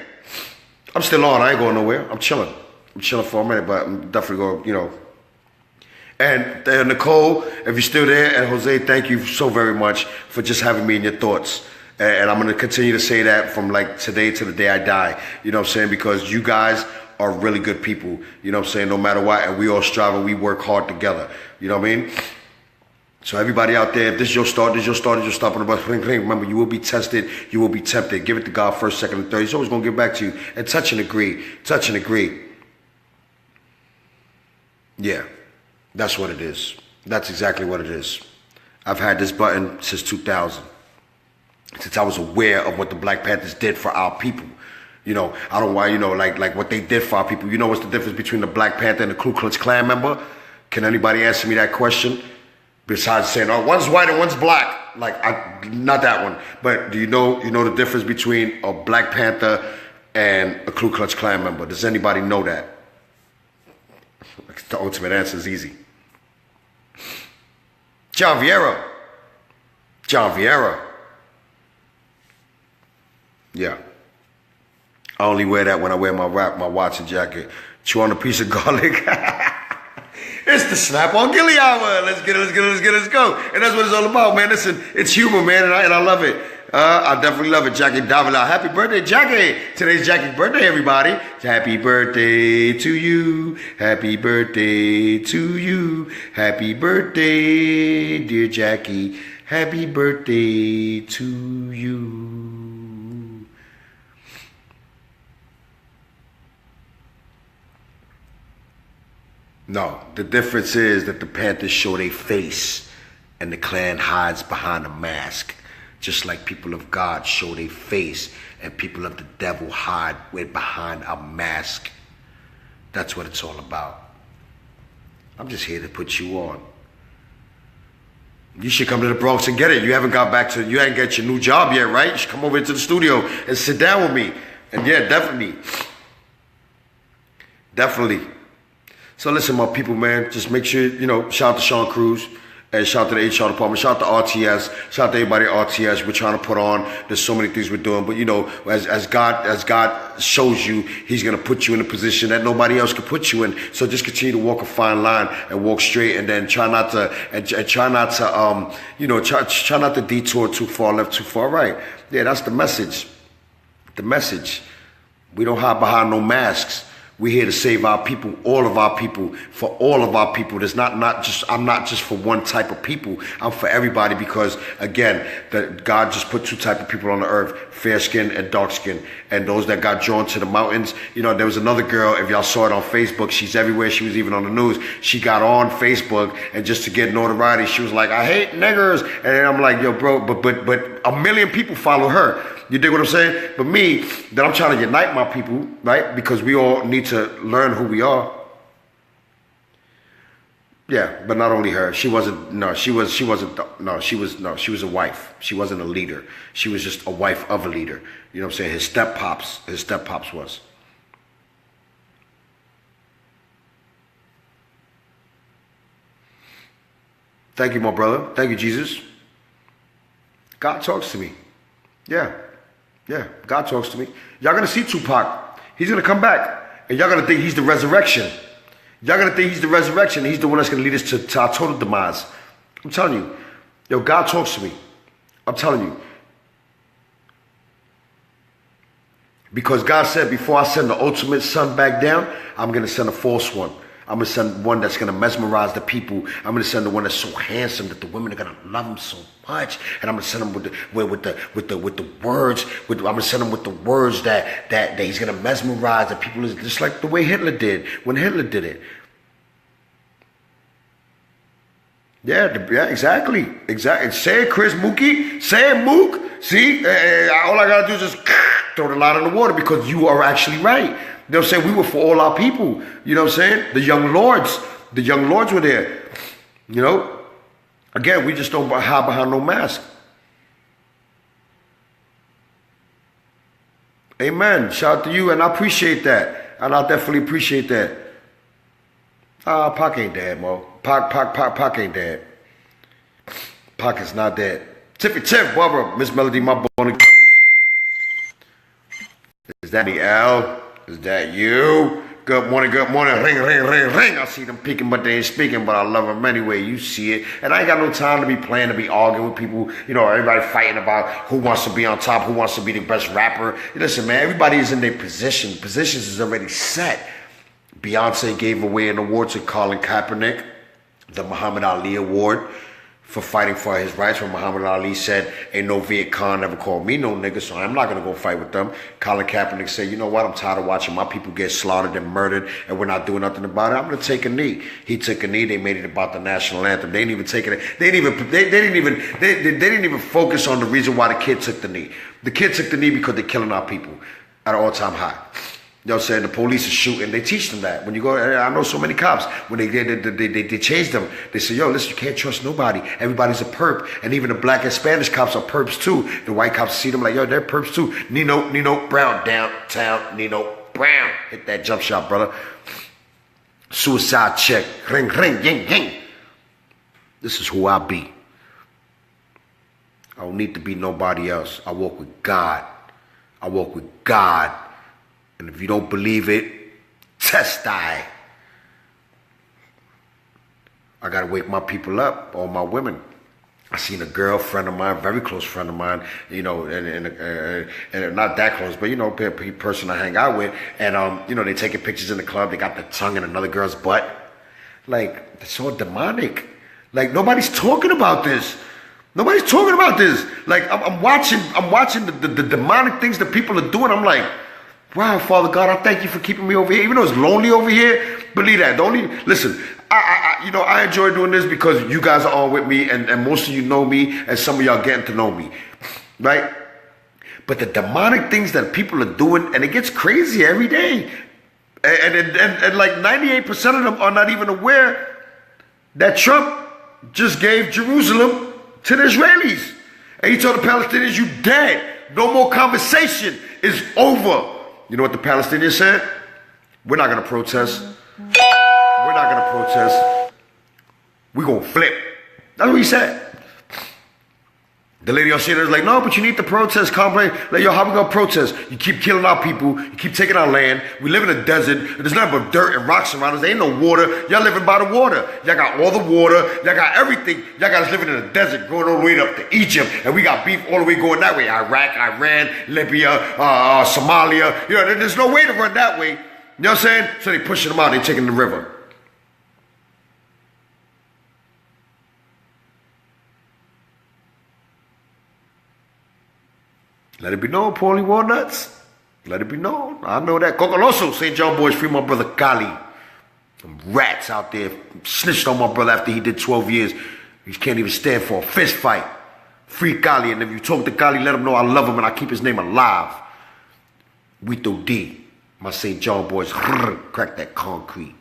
A: I'm still on. I ain't going nowhere. I'm chilling. I'm chilling for a minute, but I'm definitely going, you know. And Nicole, if you're still there, and Jose, thank you so very much for just having me in your thoughts. And I'm going to continue to say that from like today to the day I die. You know what I'm saying? Because you guys are really good people. You know what I'm saying? No matter what. And we all strive and we work hard together. You know what I mean? So everybody out there, if this is your start, this is your start, this is your stop on the bus. Remember, you will be tested. You will be tempted. Give it to God first, second, and third. He's always going to give back to you. And touch and agree. Touch and agree. Yeah, that's what it is. That's exactly what it is. I've had this button since 2000. Since I was aware of what the Black Panthers did for our people. You know, I don't know why, you know, like what they did for our people. You know what's the difference between the Black Panther and the Ku Klux Klan member? Can anybody answer me that question? Besides saying, oh, one's white and one's black. Like, not that one. But do you know the difference between a Black Panther and a Ku Klux Klan member? Does anybody know that? The ultimate answer is easy. John Vieira. John Vieira. Yeah. I only wear that when I wear my watch and jacket. Chew on a piece of garlic. It's the Snap on Gilly Hour. Let's get it, let's get it, let's get it, let's go. And that's what it's all about, man. Listen, it's humor, man, and I love it. I definitely love it. Jackie Davila. Happy birthday, Jackie. Today's Jackie's birthday, everybody. Happy birthday to you. Happy birthday to you. Happy birthday, dear Jackie. Happy birthday to you. No, the difference is that the Panthers show their face and the Klan hides behind a mask. Just like people of God show their face and people of the devil hide behind a mask. That's what it's all about. I'm just here to put you on. You should come to the Bronx and get it. You haven't got your new job yet, right? You should come over into the studio and sit down with me. And yeah, definitely. Definitely. So listen, my people, man, just make sure, shout out to Sean Cruz and shout out to the HR department, shout out to RTS, shout out to everybody at RTS. We're trying to put on, there's so many things we're doing, but as God shows you, he's going to put you in a position that nobody else can put you in. So just continue to walk a fine line and walk straight, and then try not to detour too far left, too far right. Yeah, that's the message. The message. We don't hide behind no masks. We're here to save our people, all of our people, for all of our people. I'm not just for one type of people. I'm for everybody because, again, God just put two type of people on the earth, fair skin and dark skin. And those that got drawn to the mountains, there was another girl, if y'all saw it on Facebook, she's everywhere. She was even on the news. She got on Facebook and just to get notoriety, she was like, I hate niggers. And I'm like, yo, bro, but a million people follow her. You dig what I'm saying? But me, that I'm trying to unite my people, right? Because we all need to learn who we are. Yeah, but not only her. She was a wife. She wasn't a leader. She was just a wife of a leader. You know what I'm saying? His step pops was. Thank you, my brother. Thank you, Jesus. God talks to me. Yeah, God talks to me. Y'all gonna see Tupac. He's gonna come back. And y'all gonna think he's the resurrection. Y'all gonna think he's the resurrection. He's the one that's gonna lead us to our total demise. I'm telling you. Yo, God talks to me. I'm telling you. Because God said, before I send the ultimate son back down, I'm gonna send a false one. I'm going to send one that's going to mesmerize the people. I'm going to send the one that's so handsome that the women are going to love him so much. And I'm going to send him with the words. I'm going to send him with the words that he's going to mesmerize the people, just like the way Hitler did when Hitler did it. Yeah, exactly. Say it, Chris Mookie. Say it, Mook. See, all I got to do is just throw the line in the water because you are actually right. You know what I'm saying? We were for all our people. You know what I'm saying? The young lords were there. Again, we just don't hide behind no mask. Amen. Shout out to you, and I appreciate that. And I definitely appreciate that. Pac ain't dead, Mo. Pac ain't dead. Pac is not dead. Tiffy Tiff, Barbara, Miss Melody, my bone. Is that me, Al? Is that you? Good morning, ring, ring, ring, ring. I see them peeking, but they ain't speaking, but I love them anyway. You see it. And I ain't got no time to be playing, to be arguing with people. Everybody fighting about who wants to be on top, who wants to be the best rapper. Listen, man, everybody is in their position. Positions is already set. Beyonce gave away an award to Colin Kaepernick, the Muhammad Ali Award, for fighting for his rights, when Muhammad Ali said, ain't no Viet Cong ever called me no nigga, so I'm not going to go fight with them. Colin Kaepernick said, you know what, I'm tired of watching my people get slaughtered and murdered, and we're not doing nothing about it. I'm going to take a knee. He took a knee. They made it about the national anthem. They didn't even take it. They didn't even focus on the reason why the kid took the knee. The kid took the knee because they're killing our people at an all-time high. You know what I'm saying? The police are shooting. They teach them that. When you go, I know so many cops, when they change them, they say, yo, listen, you can't trust nobody. Everybody's a perp. And even the black and Spanish cops are perps too. The white cops see them like, yo, they're perps too. Nino Brown, downtown, Nino Brown. Hit that jump shot, brother. Suicide check. Ring, ring, ying, ying. This is who I be. I don't need to be nobody else. I walk with God. I walk with God. And if you don't believe it, test I got to wake my people up, all my women. I seen a girlfriend of mine, very close friend of mine, you know, and not that close, but, you know, person I hang out with. And, you know, they taking pictures in the club. They got the tongue in another girl's butt. Like, it's all demonic. Like, nobody's talking about this. Nobody's talking about this. Like, I'm watching the demonic things that people are doing. I'm like, wow, Father God, I thank you for keeping me over here. Even though it's lonely over here, believe that. Listen, I enjoy doing this because you guys are all with me, and most of you know me, and some of y'all getting to know me, right? But the demonic things that people are doing, and it gets crazy every day. And like 98% of them are not even aware that Trump just gave Jerusalem to the Israelis. And he told the Palestinians, you dead. No more conversation. It's over. You know what the Palestinians said? We're not going to protest. We're not going to protest. We're going to flip. That's what he said. The lady on CNN is like, no, but you need to protest, complain. Like, yo, how we going to protest? You keep killing our people. You keep taking our land. We live in a desert. There's nothing but dirt and rocks around us. There ain't no water. Y'all living by the water. Y'all got all the water. Y'all got everything. Y'all got us living in a desert going all the way up to Egypt. And we got beef all the way going that way. Iraq, Iran, Libya, Somalia. You know, there's no way to run that way. You know what I'm saying? So they pushing them out. They taking the river. Let it be known, Paulie Walnuts. Let it be known. I know that. Cocoloso, St. John boys, free my brother Gilly. Some rats out there snitched on my brother after he did 12 years. He can't even stand for a fist fight. Free Gilly. And if you talk to Gilly, let him know I love him and I keep his name alive. We through D. My St. John boys, crack that concrete.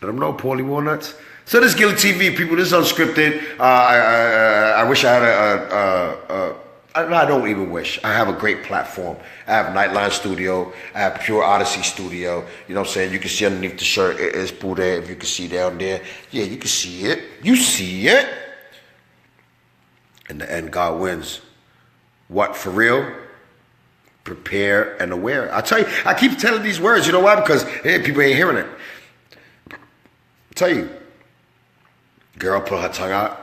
A: Let them know, Paulie Walnuts. So this Gilly TV, people, this is unscripted. I wish I had I don't even wish. I have a great platform. I have Nightline Studio. I have Pure Odyssey Studio. You know what I'm saying? You can see underneath the shirt, it's Pooh there. If you can see down there. Yeah, you can see it. You see it. In the end, God wins. What, for real? Prepare and aware. I tell you, I keep telling these words. You know why? Because people ain't hearing it. I tell you. Girl put her tongue out,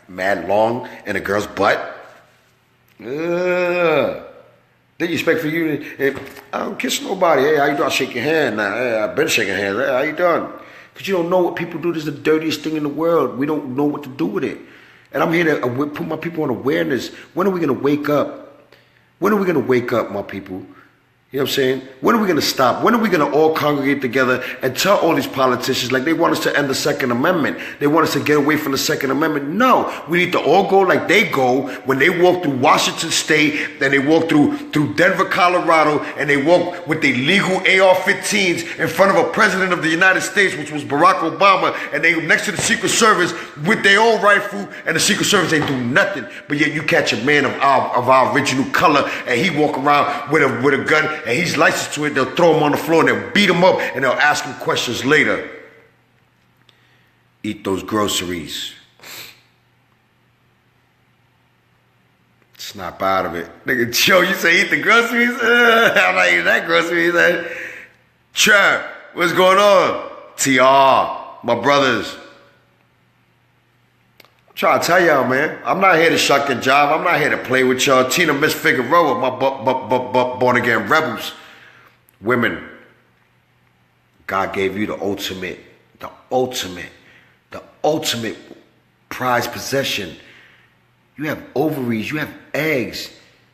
A: mad long, in a girl's butt. Then you expect for you to, I don't kiss nobody. Hey, how you doing? I shake your hand. Hey, I've been shaking hands. Hey, how you doing? Because you don't know what people do. This is the dirtiest thing in the world. We don't know what to do with it. And I'm here to put my people on awareness. When are we going to wake up? When are we going to wake up, my people? You know what I'm saying? When are we going to stop? When are we going to all congregate together and tell all these politicians, like they want us to end the Second Amendment. They want us to get away from the Second Amendment. No, we need to all go like they go when they walk through Washington State, then they walk through Denver, Colorado, and they walk with their legal AR-15s in front of a president of the United States, which was Barack Obama, and they next to the Secret Service with their own rifle, and the Secret Service ain't do nothing. But yet you catch a man of our original color, and he walk around with a gun, and he's licensed to it. They'll throw him on the floor and they'll beat him up and they'll ask him questions later. Eat those groceries. Snap out of it. Nigga, Joe, you say eat the groceries? I'm not eating that groceries. Trap, what's going on? TR, my brothers. I'm trying to tell y'all, man. I'm not here to shuck your job. I'm not here to play with y'all. Tina Miss Figueroa, my born again rebels. Women, God gave you the ultimate prized possession. You have ovaries, you have eggs.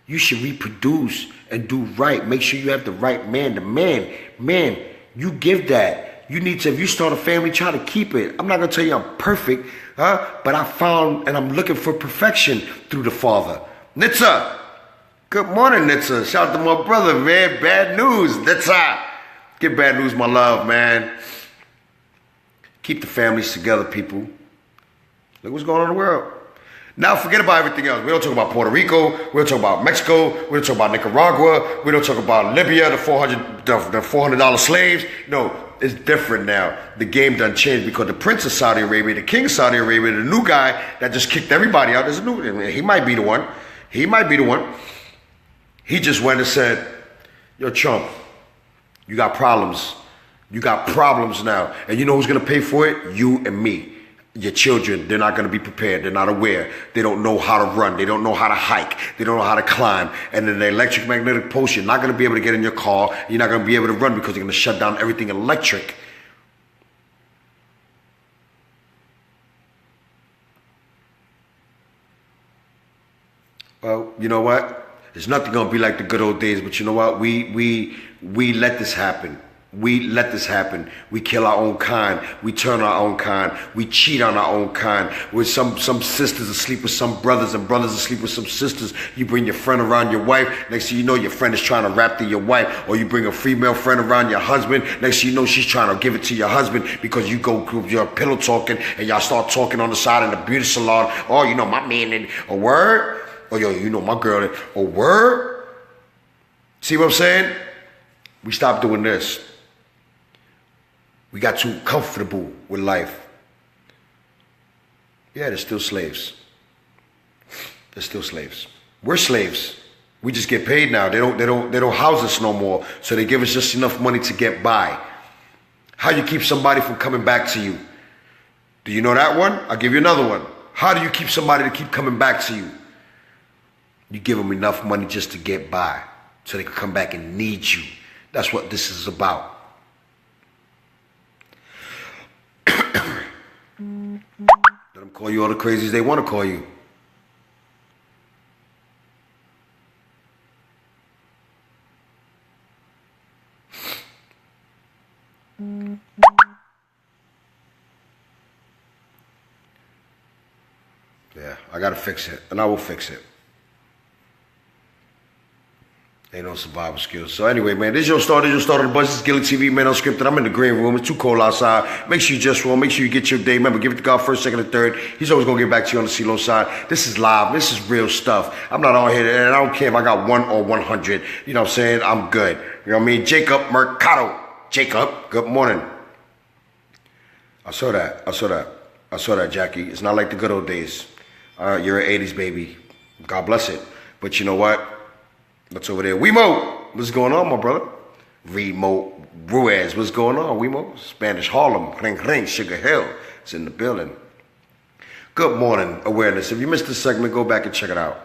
A: You should reproduce and do right. Make sure you have the right man. The man, you give that. You need to, if you start a family, try to keep it. I'm not going to tell you I'm perfect, but I found and I'm looking for perfection through the Father. Nitsa. Good morning, Nitsa. Shout out to my brother, man. Bad news, Nitsa. Get bad news, my love, man. Keep the families together, people. Look what's going on in the world. Now forget about everything else. We don't talk about Puerto Rico. We don't talk about Mexico. We don't talk about Nicaragua. We don't talk about Libya, the $400 slaves. No, it's different now. The game done changed because the Prince of Saudi Arabia, the King of Saudi Arabia, the new guy that just kicked everybody out. There's a new. He might be the one. He might be the one. He just went and said, "Yo, Trump, you got problems. You got problems now, and you know who's gonna pay for it? You and me." Your children, they're not going to be prepared. They're not aware. They don't know how to run. They don't know how to hike. They don't know how to climb. And in the electric magnetic pulse, you're not going to be able to get in your car. You're not going to be able to run because they're going to shut down everything electric. Well, you know what? There's nothing going to be like the good old days. But you know what? We let this happen. We let this happen. We kill our own kind. We turn our own kind. We cheat on our own kind. With some sisters asleep with some brothers and brothers asleep with some sisters. You bring your friend around your wife. Next thing you know, your friend is trying to rap to your wife. Or you bring a female friend around your husband. Next thing you know, she's trying to give it to your husband because you go group your pillow talking and y'all start talking on the side in the beauty salon. Oh, you know, my man and a word. Oh, yo, you know, my girl, a word. See what I'm saying? We stopped doing this. We got too comfortable with life. Yeah, they're still slaves. They're still slaves. We're slaves. We just get paid now. They don't house us no more. So they give us just enough money to get by. How you keep somebody from coming back to you? Do you know that one? I'll give you another one. How do you keep somebody to keep coming back to you? You give them enough money just to get by so they can come back and need you. That's what this is about. Let them call you all the crazies they want to call you. Yeah, I gotta fix it, and I will fix it. Ain't no survival skills. So anyway, man, this is your start of the buzz. This is Gilly TV, man, unscripted. I'm in the green room. It's too cold outside. Make sure you just roll. Make sure you get your day. Remember, give it to God first, second, and third. He's always going to get back to you on the CeeLo side. This is live. This is real stuff. I'm not on here, and I don't care if I got 1 or 100. You know what I'm saying? I'm good. You know what I mean? Jacob Mercado. Jacob, good morning. I saw that, Jackie. It's not like the good old days. You're an 80s baby. God bless it. But you know what? What's over there? Wemo, what's going on, my brother? Remo Ruiz, what's going on, Wemo? Spanish Harlem, ring, Sugar Hill. It's in the building. Good morning, awareness. If you missed this segment, go back and check it out.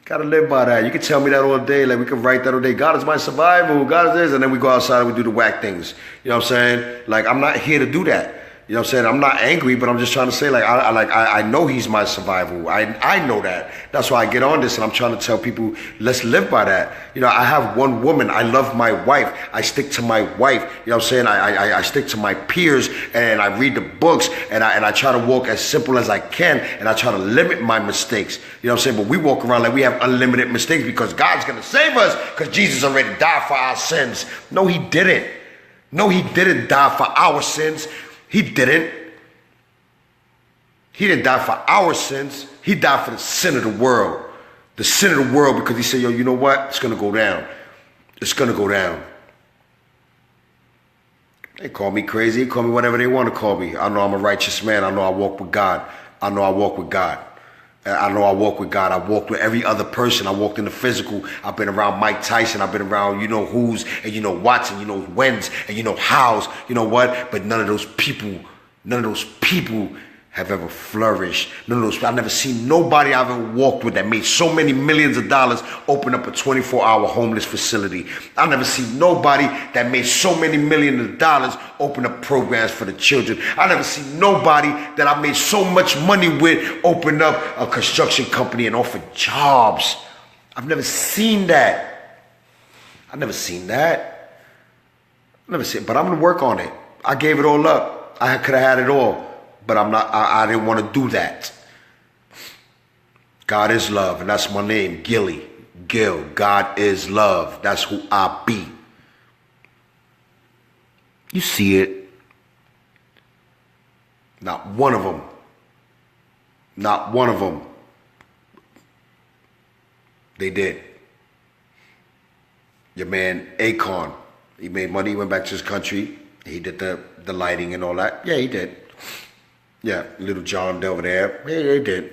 A: Gotta live by that. You can tell me that all day. Like, we can write that all day. God is my survival. God is this. And then we go outside and we do the whack things. You know what I'm saying? Like, I'm not here to do that. You know what I'm saying? I'm not angry, but I'm just trying to say, like, I know he's my survival. I know that. That's why I get on this, and I'm trying to tell people, let's live by that. You know, I have one woman. I love my wife. I stick to my wife. You know what I'm saying? I stick to my peers, and I read the books, and I try to walk as simple as I can, and I try to limit my mistakes. You know what I'm saying? But we walk around like we have unlimited mistakes because God's going to save us because Jesus already died for our sins. No, he didn't. No, he didn't die for our sins. He didn't. He didn't die for our sins. He died for the sin of the world. The sin of the world, because he said, yo, you know what? It's going to go down. It's going to go down. They call me crazy. They call me whatever they want to call me. I know I'm a righteous man. I know I walk with God. I know I walk with God. I know I walk with God. I walked with every other person. I walked in the physical. I've been around Mike Tyson. I've been around, you know, who's, and you know, Watson, you know, when's, and you know, how's, you know what? But none of those people have ever flourished. None of those, I've never seen nobody I've ever walked with that made so many millions of dollars open up a 24-hour homeless facility. I've never seen nobody that made so many millions of dollars open up programs for the children. I've never seen nobody that I made so much money with open up a construction company and offer jobs. I've never seen that. I've never seen that. I've never seen it, but I'm going to work on it. I gave it all up. I could have had it all. But I didn't want to do that. God is love, and that's my name, Gilly. Gil, God is love. That's who I be. You see it. Not one of them Not one of them. They did. Your man Akon, he made money, he went back to his country. He did the lighting and all that. Yeah, he did. Yeah, Little John over there. Yeah, they did.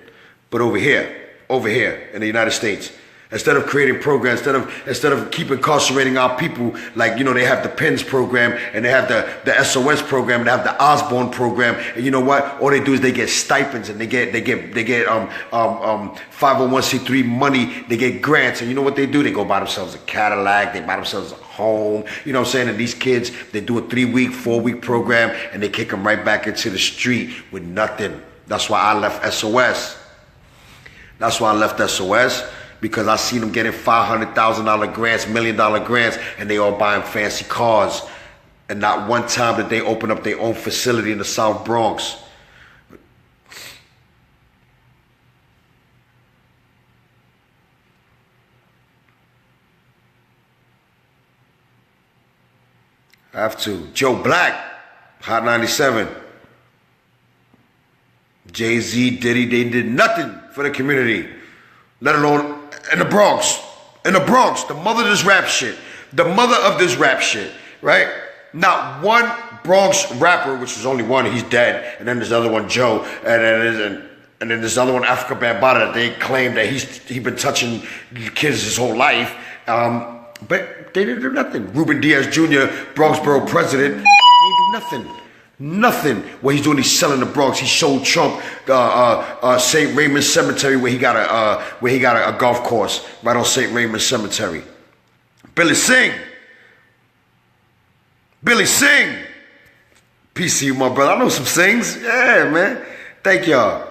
A: But over here in the United States, instead of creating programs, instead of keep incarcerating our people, like, you know, they have the PENS program and they have the SOS program and they have the Osborne program, and you know what? All they do is they get stipends and they get 501c3 money, they get grants, and you know what they do? They go buy themselves a Cadillac, they buy themselves a home, you know what I'm saying? And these kids, they do a 3-week, 4-week program and they kick them right back into the street with nothing. That's why I left SOS. Because I seen them getting $500,000 grants, $1 million grants, and they all buying fancy cars. And not one time did they open up their own facility in the South Bronx. I have to. Joe Black, Hot 97. Jay-Z, Diddy, they did nothing for the community, let alone in the Bronx. In the Bronx, the mother of this rap shit. The mother of this rap shit, right? Not one Bronx rapper, which was only one, he's dead. And then there's the other one, Joe. And then there's the other one, Africa Bambaataa, that they claim that he's been touching kids his whole life. But they didn't do nothing. Ruben Diaz Jr., Bronx Borough president, they didn't do nothing. Nothing. What he's doing, he's selling the Bronx. He showed Trump St. Raymond Cemetery where he got a golf course right on St. Raymond Cemetery. Billy Singh. Peace to you, my brother. I know some Sings. Yeah, man. Thank y'all.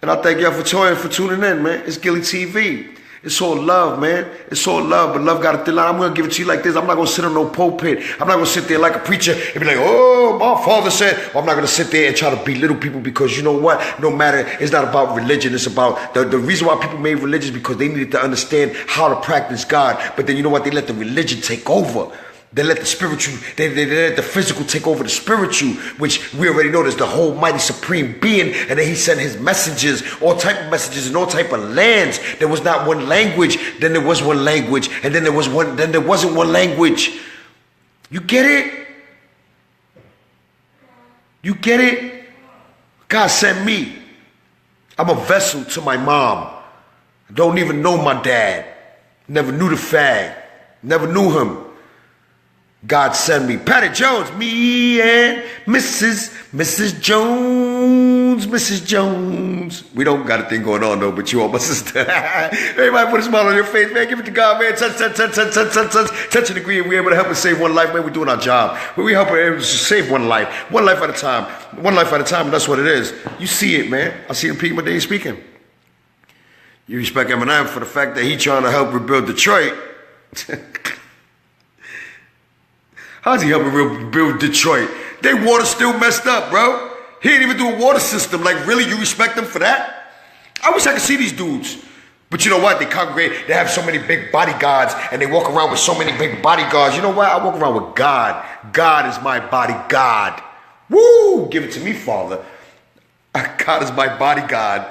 A: And I thank y'all for tuning in, man. It's Gilly TV. It's all love, man. It's all love, but love got a thin line. I'm going to give it to you like this. I'm not going to sit on no pulpit. I'm not going to sit there like a preacher and be like, oh, my father said. Or I'm not going to sit there and try to belittle people, because you know what? No matter, it's not about religion. It's about, the reason why people made religion is because they needed to understand how to practice God. But then you know what? They let the religion take over. They let the spiritual, they let the physical take over the spiritual, which we already know there's the whole mighty supreme being, and then he sent his messages, all type of messages in all type of lands. There was not one language, then there was one language, and then there wasn't one language. You get it? You get it? God sent me. I'm a vessel to my mom. I don't even know my dad. Never knew the fag. Never knew him. God sent me. Patty Jones, me and Mrs. Jones. We don't got a thing going on though, but you all my sister. Everybody put a smile on your face, man. Give it to God, man. Touch and agree. We're able to help and save one life, man. We're doing our job. But we help her save one life at a time. One life at a time, and that's what it is. You see it, man. I see the people that ain't speaking. You respect Eminem for the fact that he trying to help rebuild Detroit. How's he helping rebuild Detroit? Their water still messed up, bro. He ain't even do a water system. Like, really, you respect them for that? I wish I could see these dudes. But you know what? They congregate. They have so many big bodyguards, and they walk around with so many big bodyguards. You know what? I walk around with God. God is my bodyguard. Woo! Give it to me, Father. God is my bodyguard.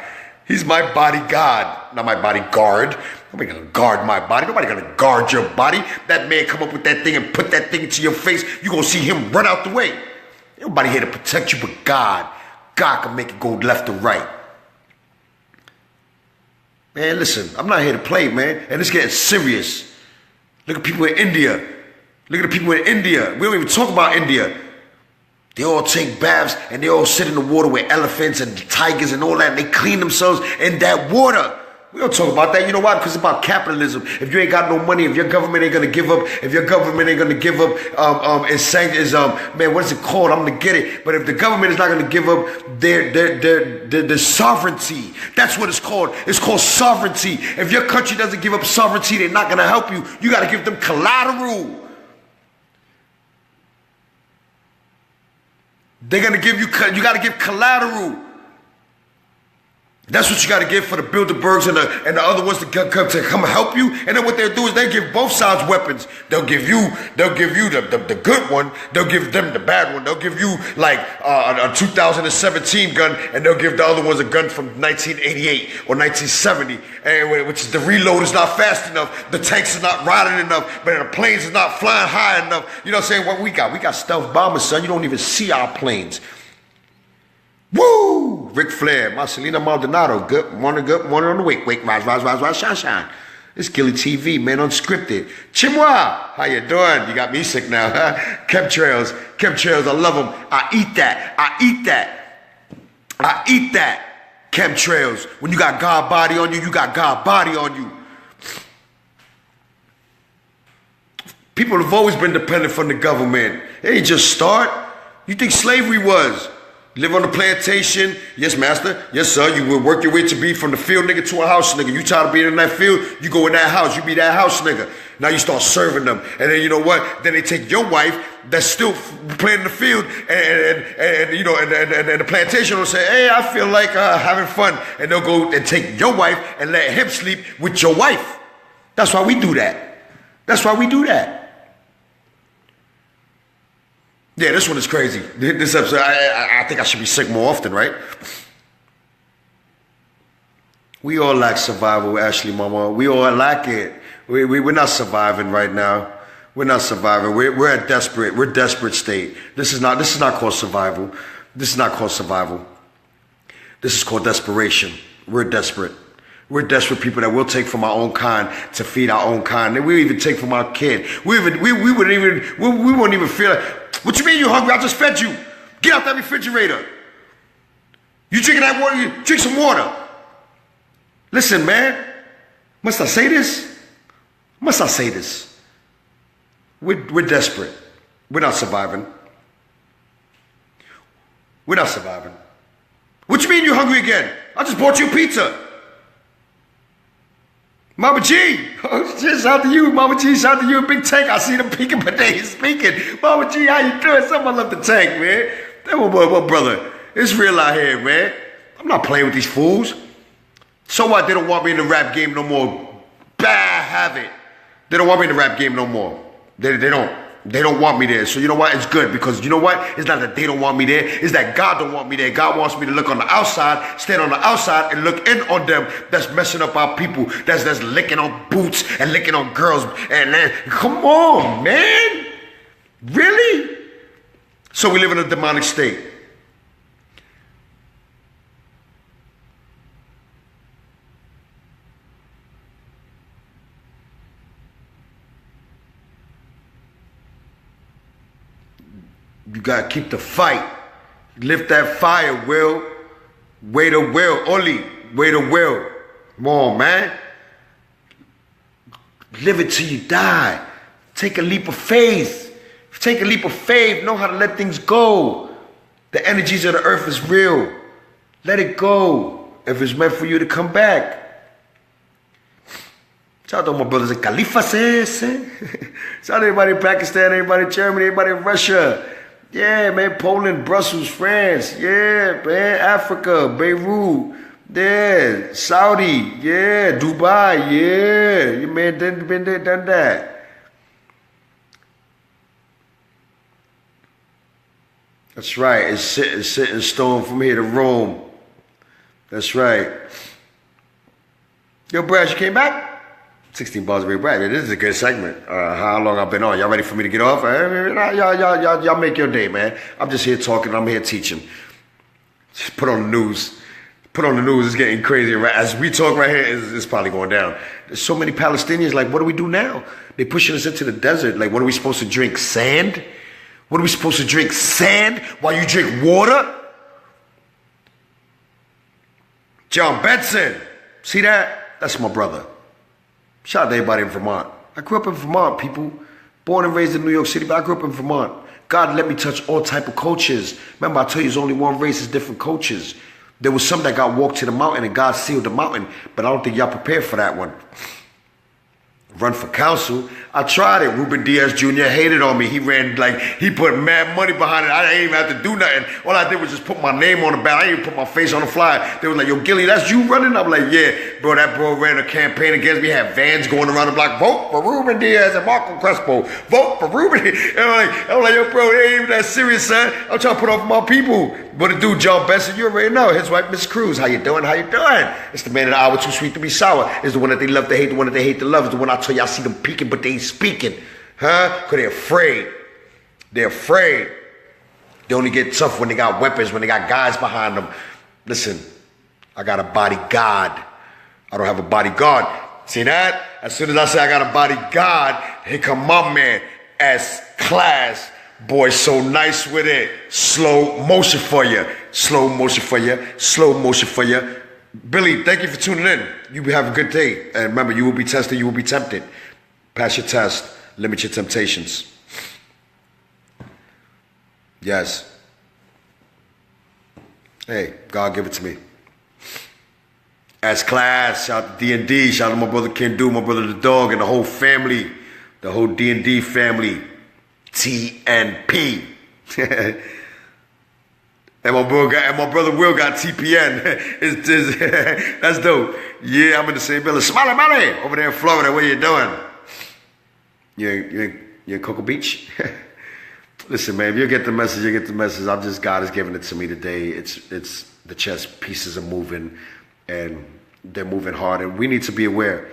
A: He's my bodyguard, not my bodyguard. Nobody gonna guard my body. Nobody gonna guard your body. That man come up with that thing and put that thing into your face. You gonna see him run out the way. Nobody here to protect you but God. God can make it go left or right. Man, listen, I'm not here to play, man. And it's getting serious. Look at people in India. Look at the people in India. We don't even talk about India. They all take baths and they all sit in the water with elephants and tigers and all that, and they clean themselves in that water. We don't talk about that. You know why? Because it's about capitalism. If you ain't got no money, if your government ain't gonna give up, man, what is it called? I'm gonna get it. But if the government is not gonna give up their sovereignty, that's what it's called. It's called sovereignty. If your country doesn't give up sovereignty, they're not gonna help you. You gotta give them collateral. They're gonna give you gotta give collateral. That's what you got to give for the Bilderbergs and the other ones to come help you. And then what they'll do is they give both sides weapons. They'll give you the good one. They'll give them the bad one. They'll give you like a 2017 gun, and they'll give the other ones a gun from 1988 or 1970, and which is the reload is not fast enough, the tanks is not riding enough, but the planes is not flying high enough. You know what I'm saying? What we got? We got stealth bombers, son. You don't even see our planes. Woo! Ric Flair, Marcelina Maldonado, good morning on the wake, rise, shine. It's Gilly TV, man, unscripted. Chimwa, how you doing? You got me sick now, huh? Chemtrails, I love them. I eat that. Chemtrails. When you got God body on you, you got God body on you. People have always been dependent from the government. They ain't just start. You think slavery was? Live on the plantation, yes master, yes sir, you will work your way to be from the field nigga to a house nigga. You tired of being in that field, you go in that house, you be that house nigga. Now you start serving them, and then you know what, then they take your wife that's still playing in the field, and you know, and the plantation will say, hey, I feel like having fun, and they'll go and take your wife and let him sleep with your wife. That's why we do that. Yeah, this one is crazy. This episode, I think I should be sick more often, right? We all lack survival, Ashley Mama. We all lack it. We're not surviving right now. We're not surviving. We're a desperate state. This is not called survival. This is called desperation. We're desperate. We're desperate people that will take from our own kind to feed our own kind. And we even take from our kid. We wouldn't even feel like, what you mean you hungry? I just fed you. Get out that refrigerator. You drinking that water? You drink some water. Listen, man. Must I say this? We're desperate. We're not surviving. What you mean you hungry again? I just bought you pizza. Mama G, shout out to you, Mama G, shout out to you, Big Tank. I see them peeking, but they ain't speaking. Mama G, how you doing? Somebody love the Tank, man. That one, brother. It's real out here, man. I'm not playing with these fools. So what? They don't want me in the rap game no more. Bad habit. They don't want me in the rap game no more. They don't want me there. So you know what? It's good, because you know what? It's not that they don't want me there. It's that God don't want me there. God wants me to look on the outside, stand on the outside, and look in on them that's messing up our people. That's licking on boots and licking on girls. And then, come on, man. Really? So we live in a demonic state. You gotta keep the fight. Lift that fire, Will. Way to Will. Oli, way to Will. Come on, man. Live it till you die. Take a leap of faith. Know how to let things go. The energies of the earth is real. Let it go. If it's meant for you to come back. Shout out to my brothers in Khalifa, Shout out to everybody in Pakistan, everybody in Germany, everybody in Russia. Yeah, man, Poland, Brussels, France. Yeah, man, Africa, Beirut. Yeah, Saudi. Yeah, Dubai. Yeah, you man been there, done that. That's right. It's set in stone from here to Rome. That's right. Yo, Brad, you came back? 16 bars of Ray Brad. This is a good segment. How long I've been on? Y'all ready for me to get off? Y'all make your day, man. I'm just here talking. I'm here teaching. Just put on the news. It's getting crazy. Right? As we talk right here, it's probably going down. There's so many Palestinians. Like, what do we do now? They're pushing us into the desert. Like, what are we supposed to drink? Sand? What are we supposed to drink? Sand while you drink water? John Benson. See that? That's my brother. Shout out to everybody in Vermont. I grew up in Vermont, people. Born and raised in New York City, but I grew up in Vermont. God let me touch all type of cultures. Remember, I tell you, there's only one race, it's different cultures. There was some that got walked to the mountain and God sealed the mountain, but I don't think y'all prepared for that one. run for council. I tried it. Ruben Diaz Jr. hated on me. He ran he put mad money behind it. I didn't even have to do nothing. All I did was just put my name on the ballot. I didn't even put my face on the flyer. They were like, yo, Gilly, that's you running? I'm like, yeah. Bro, that bro ran a campaign against me. Had vans going around the block. Vote for Ruben Diaz and Marco Crespo. Vote for Ruben. And I'm like, yo, bro, it ain't even that serious, son. I'm trying to put off my people. But the dude, John Benson, you already know. His wife, Miss Cruz. How you doing? How you doing? It's the man in the hour too sweet to be sour. It's the one that they love to hate, the one that they hate to love. It's the one I tell you I see them peeking, but they ain't speaking. Huh? Because they're afraid. They're afraid. They only get tough when they got weapons, when they got guys behind them. Listen, I got a bodyguard. I don't have a bodyguard. See that? As soon as I say I got a bodyguard, here come my man, S-Class. Boy, so nice with it. Slow motion for you. Slow motion for you. Slow motion for you. Billy, thank you for tuning in. You have a good day. And remember, you will be tested, you will be tempted. Pass your test. Limit your temptations. Yes. Hey, God give it to me. S-Class, shout out to D&D. Shout out to my brother Ken Do, my brother The Dog, and the whole family. The whole D&D family. TNP. And my brother Will got TPN. That's dope. Yeah, I'm in the same building. Smiley Molly over there in Florida. What you doing? You in Cocoa Beach? Listen, man, if you get the message, you get the message. God is giving it to me today. It's the chess pieces are moving, and they're moving hard, and we need to be aware.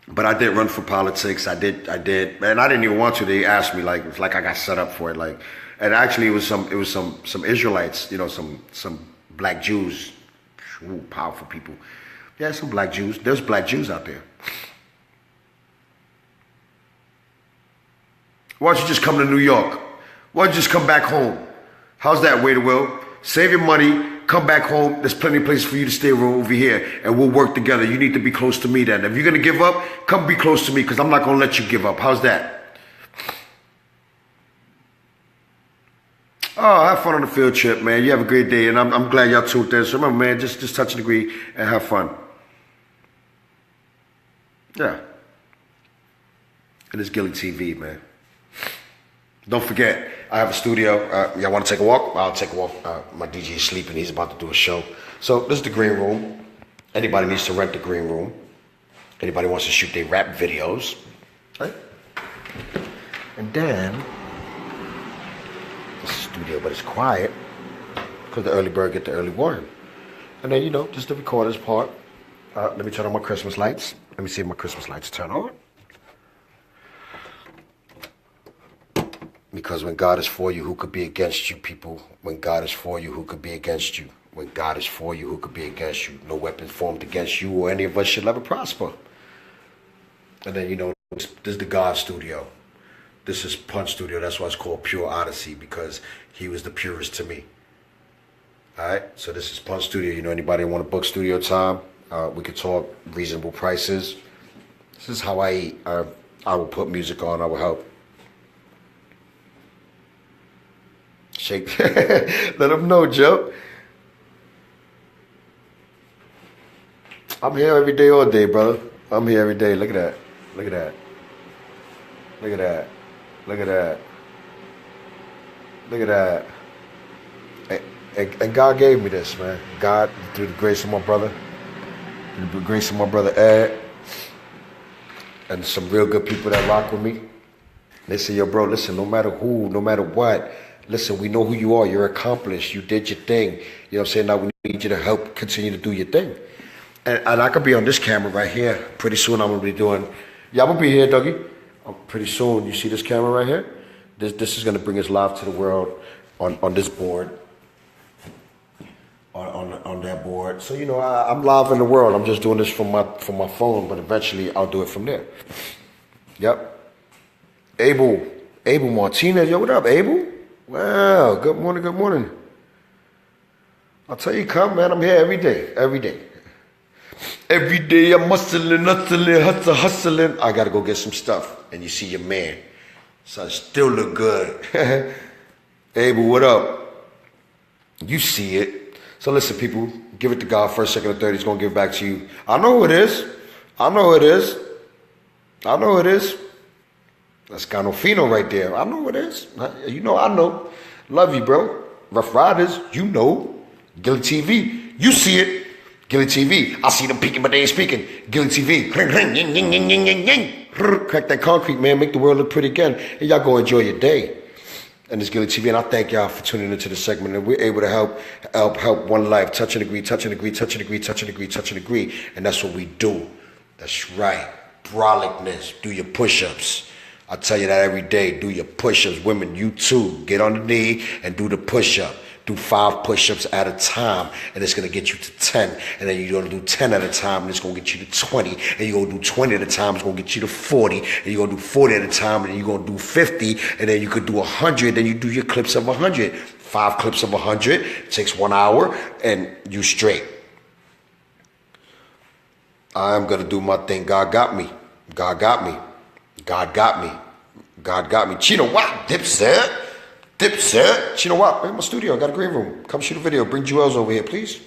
A: But I did run for politics. I did, and I didn't even want to. They asked me, it's like I got set up for it. And actually, it was some Israelites, some black Jews, ooh, powerful people. Yeah, some black Jews. There's black Jews out there. Why don't you just come to New York? Why don't you just come back home? How's that, Waiter Will? Save your money. Come back home. There's plenty of places for you to stay over here, and we'll work together. You need to be close to me then. If you're going to give up, come be close to me, because I'm not going to let you give up. How's that? Oh, have fun on the field trip, man. You have a great day, and I'm glad y'all tuned in. So remember, man, just touch and agree and have fun. Yeah. And it's Gilly TV, man. Don't forget, I have a studio. Y'all want to take a walk? I'll take a walk. My DJ is sleeping. He's about to do a show. So this is the green room. Anybody needs to rent the green room. Anybody wants to shoot their rap videos. Right? And then, this is the studio, but it's quiet because the early bird get the early worm. And then, just the recorder's part. Let me turn on my Christmas lights. Let me see if my Christmas lights turn on. Because when God is for you, who could be against you, people? When God is for you, who could be against you? When God is for you, who could be against you? No weapon formed against you or any of us should ever prosper. And then, this is the God studio. This is Punch Studio. That's why it's called Pure Odyssey, because he was the purest to me. All right? So this is Punch Studio. Anybody want to book studio time? We could talk reasonable prices. This is how I eat. I will put music on. I will help. Shake. Let them know, Joe. I'm here every day, all day, brother. I'm here every day. Look at that. Look at that. Look at that. Look at that. Look at that. And God gave me this, man. God, through the grace of my brother, through the grace of my brother Ed, and some real good people that rock with me. They say, yo, bro, listen, no matter who, no matter what, listen, we know who you are. You're accomplished. You did your thing. You know what I'm saying? Now we need you to help continue to do your thing. And I could be on this camera right here. Pretty soon I'm going to be doing... Yeah, I'm going to be here, Dougie. Pretty soon. You see this camera right here? This is going to bring us live to the world on this board. On that board. So, I'm live in the world. I'm just doing this from my phone, but eventually I'll do it from there. Yep. Abel Martinez. Yo, what up, Abel? Wow, good morning, good morning. I'll tell you, come, man, I'm here every day. Every day I'm hustling. I gotta go get some stuff. And you see your man. So I still look good. Abel, what up? You see it. So listen, people, give it to God first, second, and third. He's gonna give it back to you. I know who it is. I know it is. That's Ganofino right there. I know it is. You know, I know. Love you, bro. Rough Riders, you know. Gilly TV, you see it. Gilly TV, I see them peeking, but they ain't speaking. Gilly TV, crack that concrete, man. Make the world look pretty again. And y'all go enjoy your day. And it's Gilly TV, and I thank y'all for tuning into the segment. And we're able to help one life, touch and agree, touch and agree, touch and agree, touch and agree, touch and agree. And that's what we do. That's right. Brolicness. Do your push-ups. I tell you that every day. Do your push-ups. Women, you too. Get on the knee and do the push-up. Do 5 push-ups at a time, and it's going to get you to 10. And then you're going to do 10 at a time, and it's going to get you to 20. And you're going to do 20 at a time, it's going to get you to 40. And you're going to do 40 at a time, and then you're going to do 50. And then you could do 100, then you do your clips of 100. 5 clips of 100. It takes 1 hour, and you straight. I'm going to do my thing. God got me. God got me. God got me. God got me. Chino, what? Dipset. Dipset. You know what? I'm in my studio. I got a green room. Come shoot a video. Bring Jewels over here, please.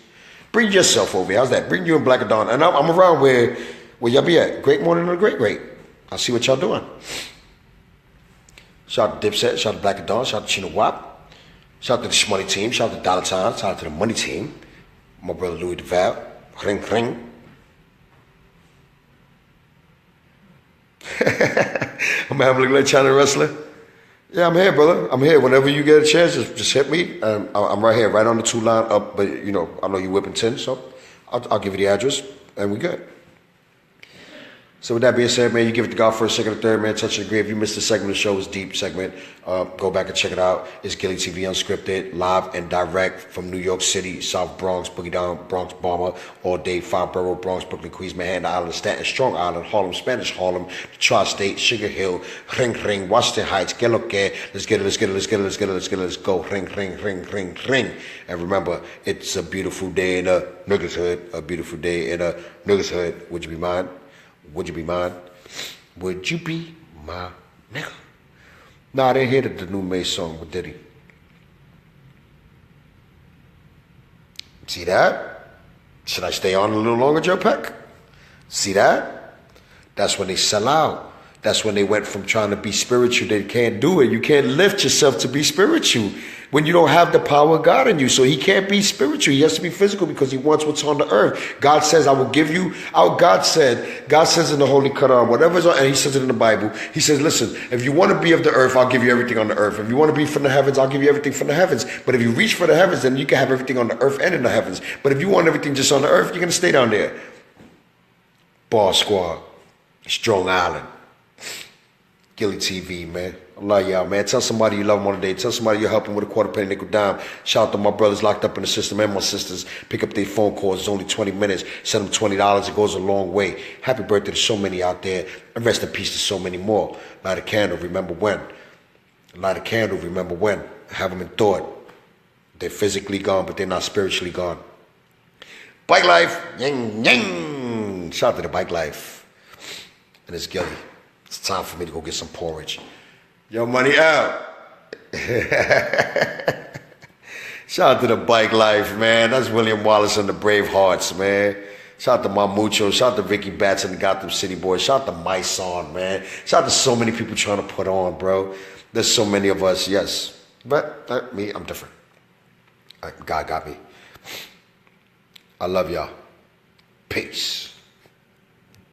A: Bring yourself over here. How's that? Bring you and Black Dawn. And I'm around where y'all be at. Great morning or great. I'll see what y'all doing. Shout out to Dipset. Shout out to Black Dawn. Shout out to Chino Wap. Shout out to the Shmoney team. Shout out to Dollar Time. Shout out to the Money team. My brother Louis DeVal. Ring. I'm having a look like China wrestler. Yeah, I'm here, brother. I'm here. Whenever you get a chance, just hit me. I'm right here, right on the 2 line up. But, you know, I know you're whipping 10, so I'll give you the address, and we good. So with that being said, man, you give it to God first, second, or third, man. Touch and agree. If you missed the segment, the show is deep segment. Go back and check it out. It's Gilly TV Unscripted, live and direct from New York City, South Bronx, Boogie Down, Bronx, Bomber, all day, 5 Borough, Bronx, Brooklyn, Queens, Manhattan Island, Staten, Strong Island, Harlem, Spanish Harlem, the Tri-State, Sugar Hill, Ring, Washington Heights, que lo que. Let's get it, let's go. Ring. And remember, it's a beautiful day in a nigga's hood, a beautiful day in a nigga's hood. Would you be mine? Would you be mine? Would you be my nigga? Nah, I didn't hear the new May song with Diddy. See that? Should I stay on a little longer, Joe Peck? See that? That's when they sell out. That's when they went from trying to be spiritual. They can't do it. You can't lift yourself to be spiritual when you don't have the power of God in you. So he can't be spiritual. He has to be physical because he wants what's on the earth. God says, I will give you, God says in the Holy Quran, whatever's on, and he says it in the Bible, he says, listen, if you want to be of the earth, I'll give you everything on the earth. If you want to be from the heavens, I'll give you everything from the heavens. But if you reach for the heavens, then you can have everything on the earth and in the heavens. But if you want everything just on the earth, you're going to stay down there. Bar Squad, Strong Island. Gilly TV, man. I love y'all, man. Tell somebody you love them on the day. Tell somebody you're helping with a quarter penny, nickel, dime. Shout out to my brothers locked up in the system and my sisters. Pick up their phone calls. It's only 20 minutes. Send them $20. It goes a long way. Happy birthday to so many out there. And rest in peace to so many more. Light a candle, remember when. Light a candle, remember when. Have them in thought. They're physically gone, but they're not spiritually gone. Bike life. Yang, yang. Shout out to the bike life. And it's Gilly. It's time for me to go get some porridge. Yo, money out. Shout out to the bike life, man. That's William Wallace and the Brave Hearts, man. Shout out to Mamucho. Shout out to Vicky Bats and the Gotham City Boys. Shout out to My Son, man. Shout out to so many people trying to put on, bro. There's so many of us, yes. But me, I'm different. God got me. I love y'all. Peace.